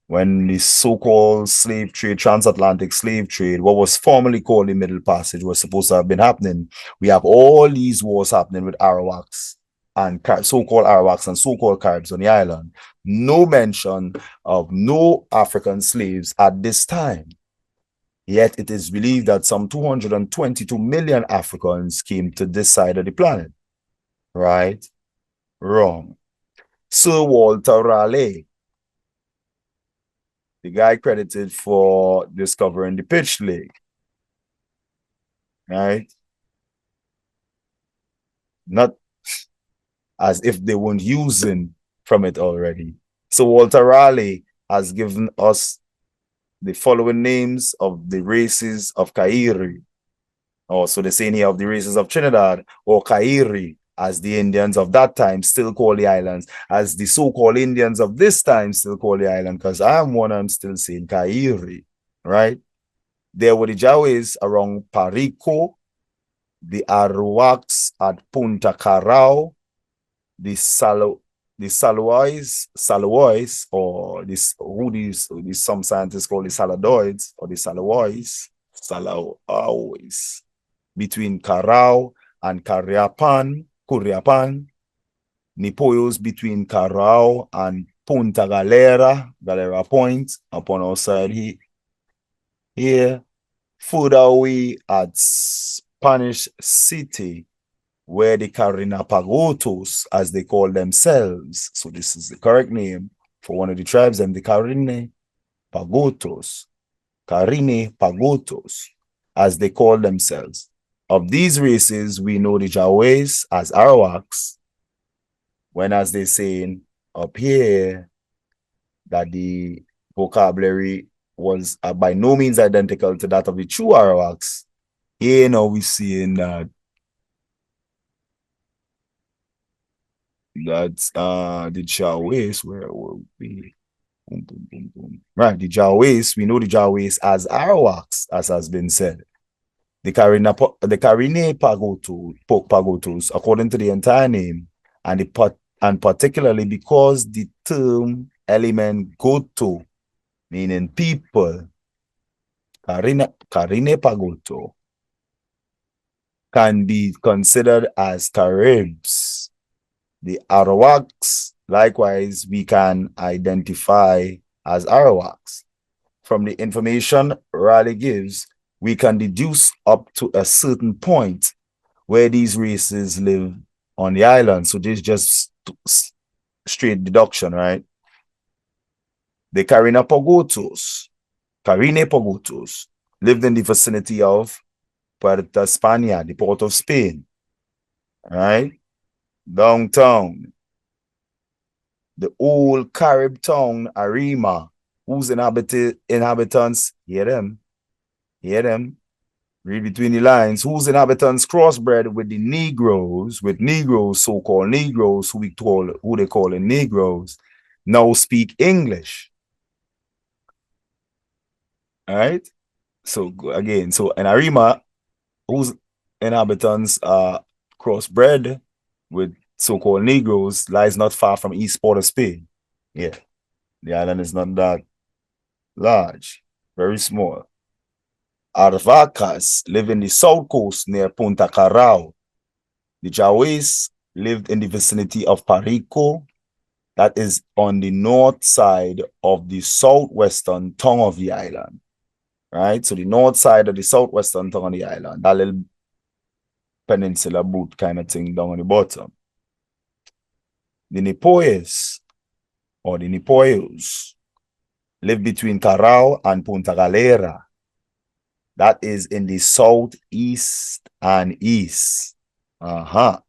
when the so-called slave trade, transatlantic slave trade, what was formerly called the Middle Passage, was supposed to have been happening. We have all these wars happening with Arawaks and so-called Arawaks and so-called Caribs on the island. No mention of no African slaves at this time. Yet it is believed that some 222 million Africans came to this side of the planet. Right? Wrong. Sir Walter Raleigh, the guy credited for discovering the pitch lake. Right? Not as if they weren't using from it already. So Walter Raleigh has given us the following names of the races of Caire. So they say here of the races of Trinidad, or Caire, as the Indians of that time still call the islands, as the so-called Indians of this time still call the island, because I'm still saying Caire, right? There were the Jawas around Parico, the Arawaks at Punta Carao, the Salois, or this who these some scientists call the Saladoids or the Salaois, between Carao and Curiapan, Nipoyos between Carao and Punta Galera Point, upon our side here, further away at Spanish City, where the Carinapagotos, as they call themselves, so this is the correct name for one of the tribes, and the Carine Pagotos, as they call themselves. Of these races, we know the Jawas as Arawaks, when as they saying up here that the vocabulary was by no means identical to that of the true Arawaks. Here now we seeing that the Jawas, where will be? Boom, boom, boom, boom. Right, the Jawas, we know the Jawas as Arawaks, as has been said. The Carine Pagotos, according to the entire name, and particularly because the term element goto, meaning people, Carine Pagoto, can be considered as Caribs. The Arawaks, likewise, we can identify as Arawaks. From the information Raleigh gives, we can deduce up to a certain point where these races live on the island. So this is just straight deduction, right? The Carine Pagotos lived in the vicinity of Puerto España, the port of Spain, right? Downtown. The old Carib town, Arima, whose inhabitants, hear them, read between the lines, whose inhabitants crossbred with the Negroes, so-called Negroes, who they call Negroes, now speak English. All right. So again, in Arima, whose inhabitants are crossbred with so-called Negroes, lies not far from East Port of Spain. Yeah. The island is not that large, very small. Arvacas live in the south coast near Punta Carao. The Jawas lived in the vicinity of Parico, that is on the north side of the southwestern tongue of the island. Right? So the north side of the southwestern tongue of the island, that little peninsula boot kind of thing down on the bottom. The Nipoyos, or the Nipoyos, live between Carao and Punta Galera. That is in the southeast and east. Uh-huh.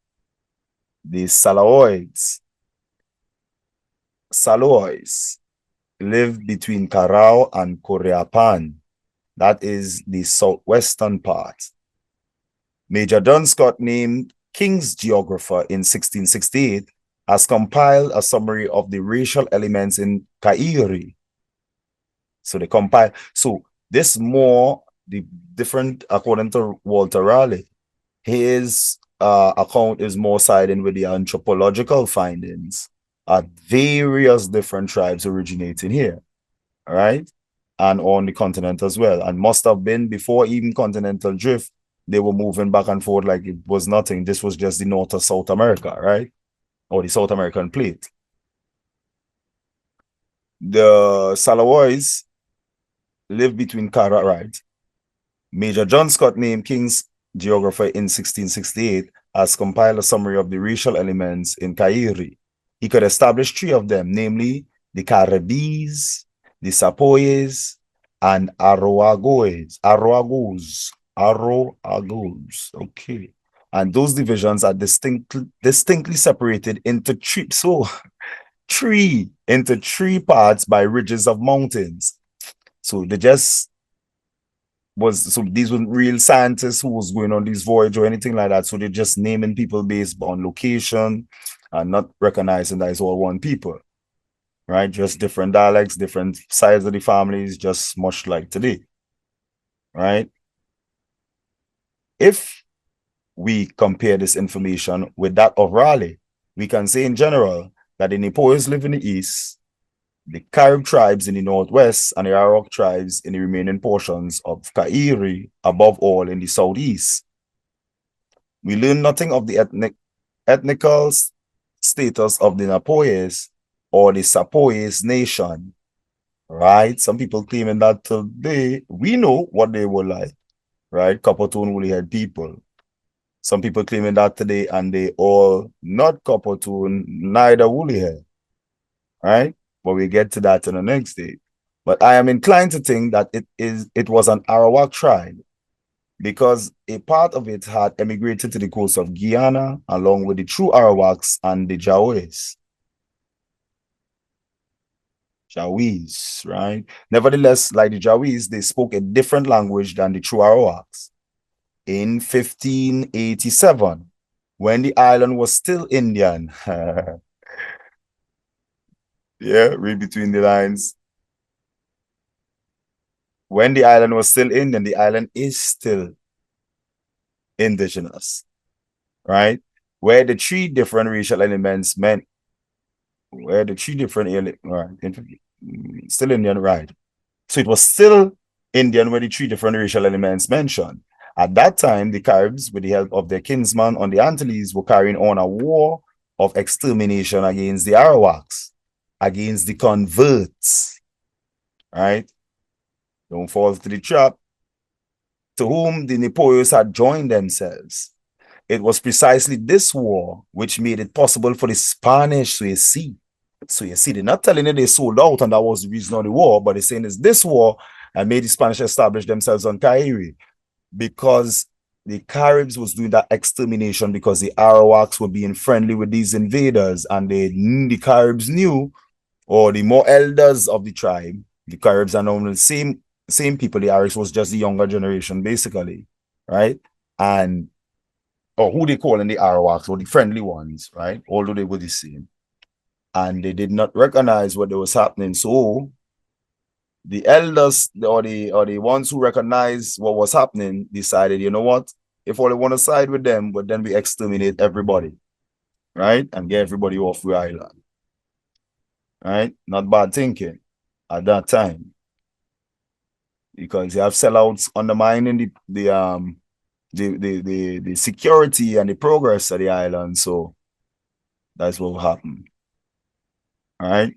The Salois live between Carao and Koreapan. That is the southwestern part. Major John Scott, named King's geographer in 1668, has compiled a summary of the racial elements in Kairi. So they compile. So this more the different, according to Walter Raleigh, his account is more siding with the anthropological findings at various different tribes originating here, all right, and on the continent as well. And must have been before even continental drift, they were moving back and forth like it was nothing. This was just the North of South America, right? Or the South American plate. The Salawoys lived between Cara, right? Major John Scott, named King's geographer in 1668, has compiled a summary of the racial elements in Kairi. He could establish three of them, namely the Caribbees, the Sapoyes, and Aroagoes. Okay. And those divisions are distinctly separated into three parts by ridges of mountains. So they just these weren't real scientists who was going on this voyage or anything like that. So they're just naming people based on location and not recognizing that it's all one people, right? Just different dialects, different sides of the families, just much like today, right? If we compare this information with that of Raleigh, we can say in general that the Nepoys live in the east, the Carib tribes in the northwest, and the Arawak tribes in the remaining portions of Kairi, above all in the southeast. We learn nothing of the ethnical status of the Napoyes or the Sapoyes nation, right? Some people claiming that today we know what they were like, right? Coppertone woolly haired people. Some people claiming that today, and they all not Coppertone, neither woolly hair, right? But we get to that in the next day. But I am inclined to think that it was an Arawak tribe because a part of it had emigrated to the coast of Guyana along with the true Arawaks and the Jawas. Jawis, right? Nevertheless, like the Jawis, they spoke a different language than the true Arawaks. In 1587, when the island was still Indian, yeah, read between the lines. When the island was still Indian, the island is still indigenous, right? Where the three different racial elements meant, where the three different, right, still Indian, right? So it was still Indian where the three different racial elements mentioned. At that time, the Caribs, with the help of their kinsmen on the Antilles, were carrying on a war of extermination against the Arawaks, against the converts, right? Don't fall to the trap, to whom the Nepoyos had joined themselves. It was precisely this war which made it possible for the Spanish to see. So you see, they're not telling you they sold out and that was the reason of the war, but they're saying it's this war that made the Spanish establish themselves on Kairi, because the Caribs was doing that extermination because the Arawaks were being friendly with these invaders, and the Caribs knew, or the more elders of the tribe, the Caribs are normally the same people. The Irish was just the younger generation, basically, right? And or who they call in the Arawaks, or the friendly ones, right? Although they were the same. And they did not recognize what was happening. So the elders, or the ones who recognized what was happening, decided, you know what? If all they want to side with them, but then we exterminate everybody, right? And get everybody off the island. Right? Not bad thinking at that time. Because you have sellouts undermining the security and the progress of the island. So that's what happened. All right.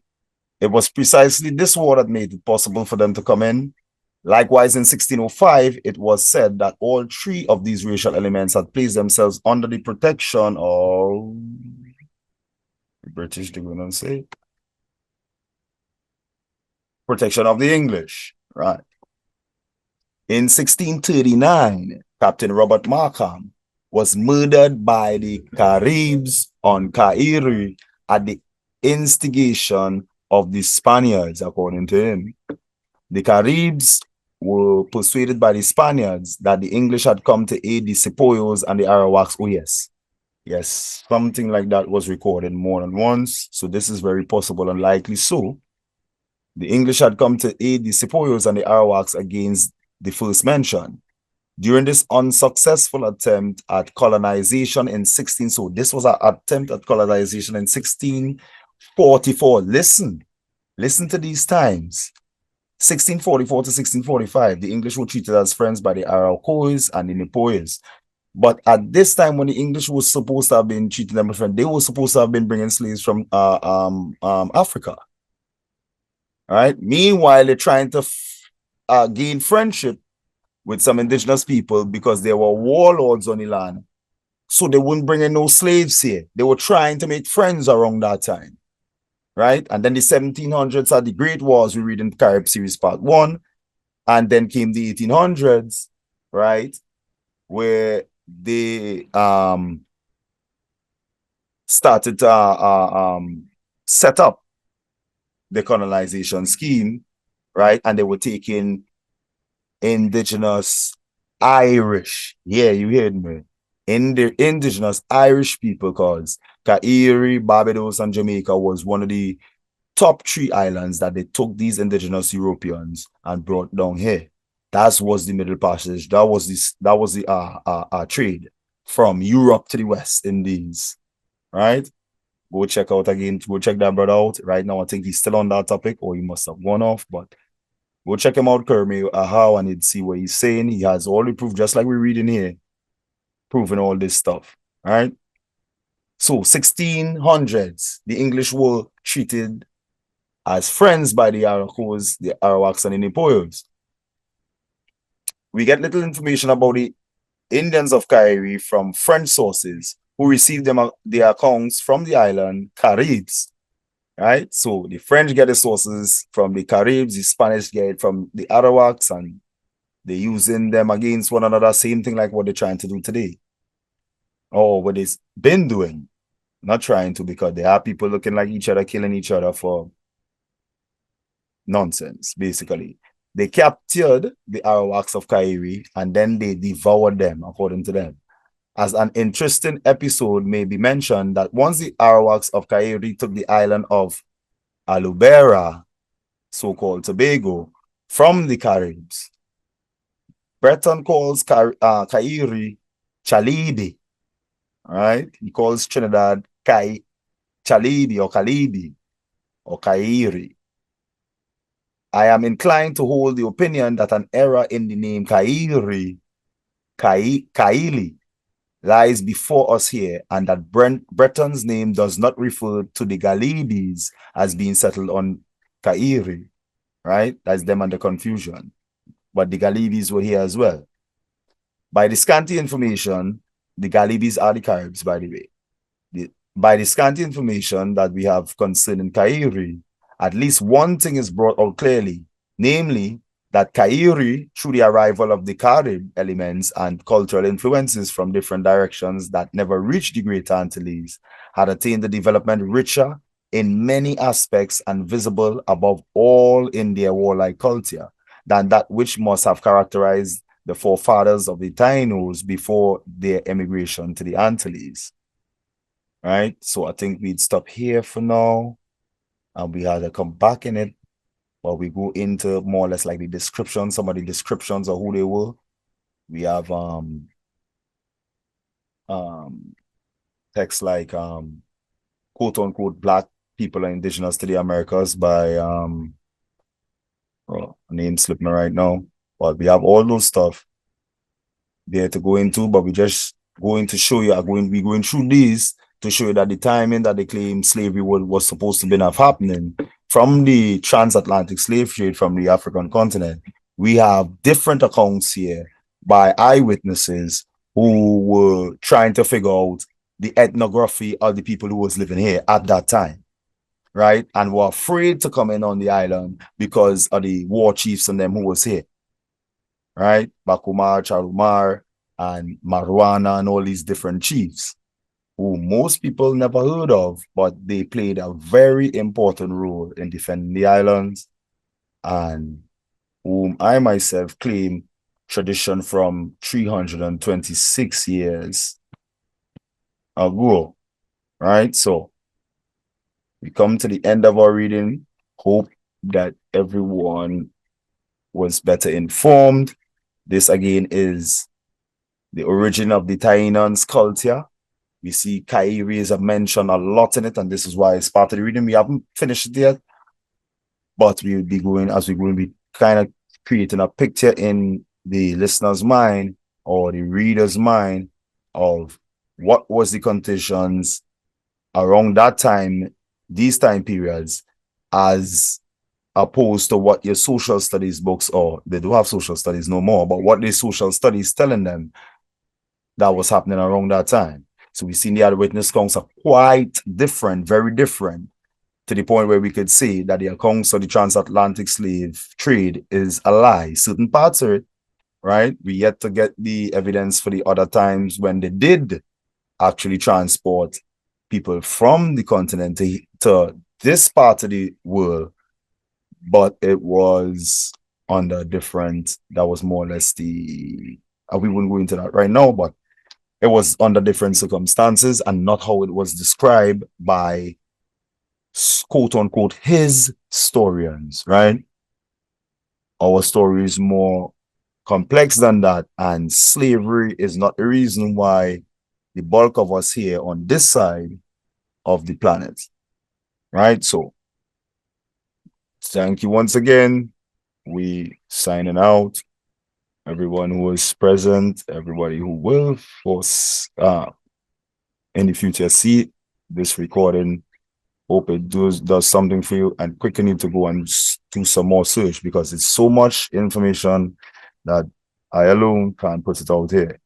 It was precisely this war that made it possible for them to come in. Likewise, in 1605, it was said that all three of these racial elements had placed themselves under the protection of the British, they're going to say, protection of the English, right? In 1639, Captain Robert Markham was murdered by the Caribs on Cairi at the instigation of the Spaniards, according to him. The Caribs were persuaded by the Spaniards that the English had come to aid the Sepoyos and the Arawaks. Oh, yes. Yes, something like that was recorded more than once. So this is very possible and likely so. The English had come to aid the Sepoyos and the Arawaks against the first mentioned. During this unsuccessful attempt at colonization in 16, so this was an attempt at colonization in 1644. Listen to these times. 1644 to 1645, the English were treated as friends by the Araucois and the Nepoys. But at this time, when the English was supposed to have been treating them as friends, they were supposed to have been bringing slaves from Africa. All right. Meanwhile, they're trying to gain friendship with some indigenous people because they were warlords on the land. So they wouldn't bring in no slaves here. They were trying to make friends around that time. Right. And then the 1700s had the Great Wars we read in Carib series part 1. And then came the 1800s, right, where they started to set up the colonization scheme, right? And they were taking indigenous Irish. Yeah, you heard me. In the indigenous Irish people, cause Cairi, Barbados, and Jamaica was one of the top 3 islands that they took these indigenous Europeans and brought down here. That was the Middle Passage. That was the trade from Europe to the West Indies, right? Go check out again. Go check that brother out. Right now, I think he's still on that topic, or he must have gone off. But go check him out, Kermit Ahau, and see what he's saying. He has all the proof, just like we're reading here, proving all this stuff. All right. So 1600s, the English were treated as friends by the Araucos, the Arawaks, and the Nepoyos. We get little information about the Indians of Cairi from French sources who received their accounts from the island Caribs, right? So the French get the sources from the Caribs, the Spanish get it from the Arawaks, and they're using them against one another, same thing like what they're trying to do today. Or what they've been doing, not trying to, because there are people looking like each other, killing each other for nonsense, basically. They captured the Arawaks of Cairi and then they devoured them, according to them. As an interesting episode may be mentioned that once the Arawaks of Cairi took the island of Alubera, so-called Tobago, from the Caribs, Breton calls Cairi Chalibi, right? He calls Trinidad Chalibi or Calibi or Cairi. I am inclined to hold the opinion that an error in the name Kaili lies before us here, and that Breton's name does not refer to the Galibis as being settled on Cairi, right? That's them under confusion. But the Galibis were here as well. By the scanty information, the Galibis are the Caribs, by the way. By the scanty information that we have concerning Cairi, at least one thing is brought out clearly, namely that Cairi, through the arrival of the Carib elements and cultural influences from different directions that never reached the Great Antilles, had attained a development richer in many aspects and visible above all in their warlike culture than that which must have characterized the forefathers of the Tainos before their emigration to the Antilles. Right? So I think we'd stop here for now. And we had to come back in it, but we go into more or less like the description, some of the descriptions of who they were. We have texts like quote unquote black people are indigenous to the Americas by name slipping me right now. But we have all those stuff there to go into, but we just going to show you, we going through these to show you that the timing that they claim slavery was supposed to be happening from the transatlantic slave trade from the African continent. We have different accounts here by eyewitnesses who were trying to figure out the ethnography of the people who was living here at that time, right? And were afraid to come in on the island because of the war chiefs and them who was here, right? Bakumar, Charumar, and Marwana, and all these different chiefs who most people never heard of, but they played a very important role in defending the islands, and whom I myself claim tradition from 326 years ago, right? So we come to the end of our reading. Hope that everyone was better informed. This again is the origin of the Tainans culture. We see Carib is a mention a lot in it, and this is why it's part of the reading. We haven't finished it yet, but we'll be going, as we're going to be kind of creating a picture in the listener's mind or the reader's mind of what was the conditions around that time, these time periods, as opposed to what your social studies books, or they do have social studies no more, but what the social studies telling them that was happening around that time. So we see the other witness accounts are quite different, very different, to the point where we could say that the accounts of the transatlantic slave trade is a lie. Certain parts of it, right? We yet to get the evidence for the other times when they did actually transport people from the continent to this part of the world, but it was under different, that was more or less the, we wouldn't go into that right now, but it was under different circumstances and not how it was described by quote unquote his historians, right? Our story is more complex than that, and slavery is not the reason why the bulk of us here on this side of the planet, right? So thank you once again. We signing out. Everyone who is present, everybody who will force in the future see this recording. Hope it does something for you, and quickly need to go and do some more search because it's so much information that I alone can't put it out here,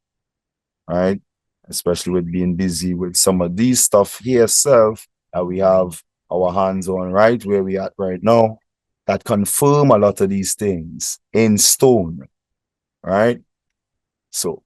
right? Especially with being busy with some of these stuff here self that we have our hands on right where we at right now, that confirm a lot of these things in stone, right? So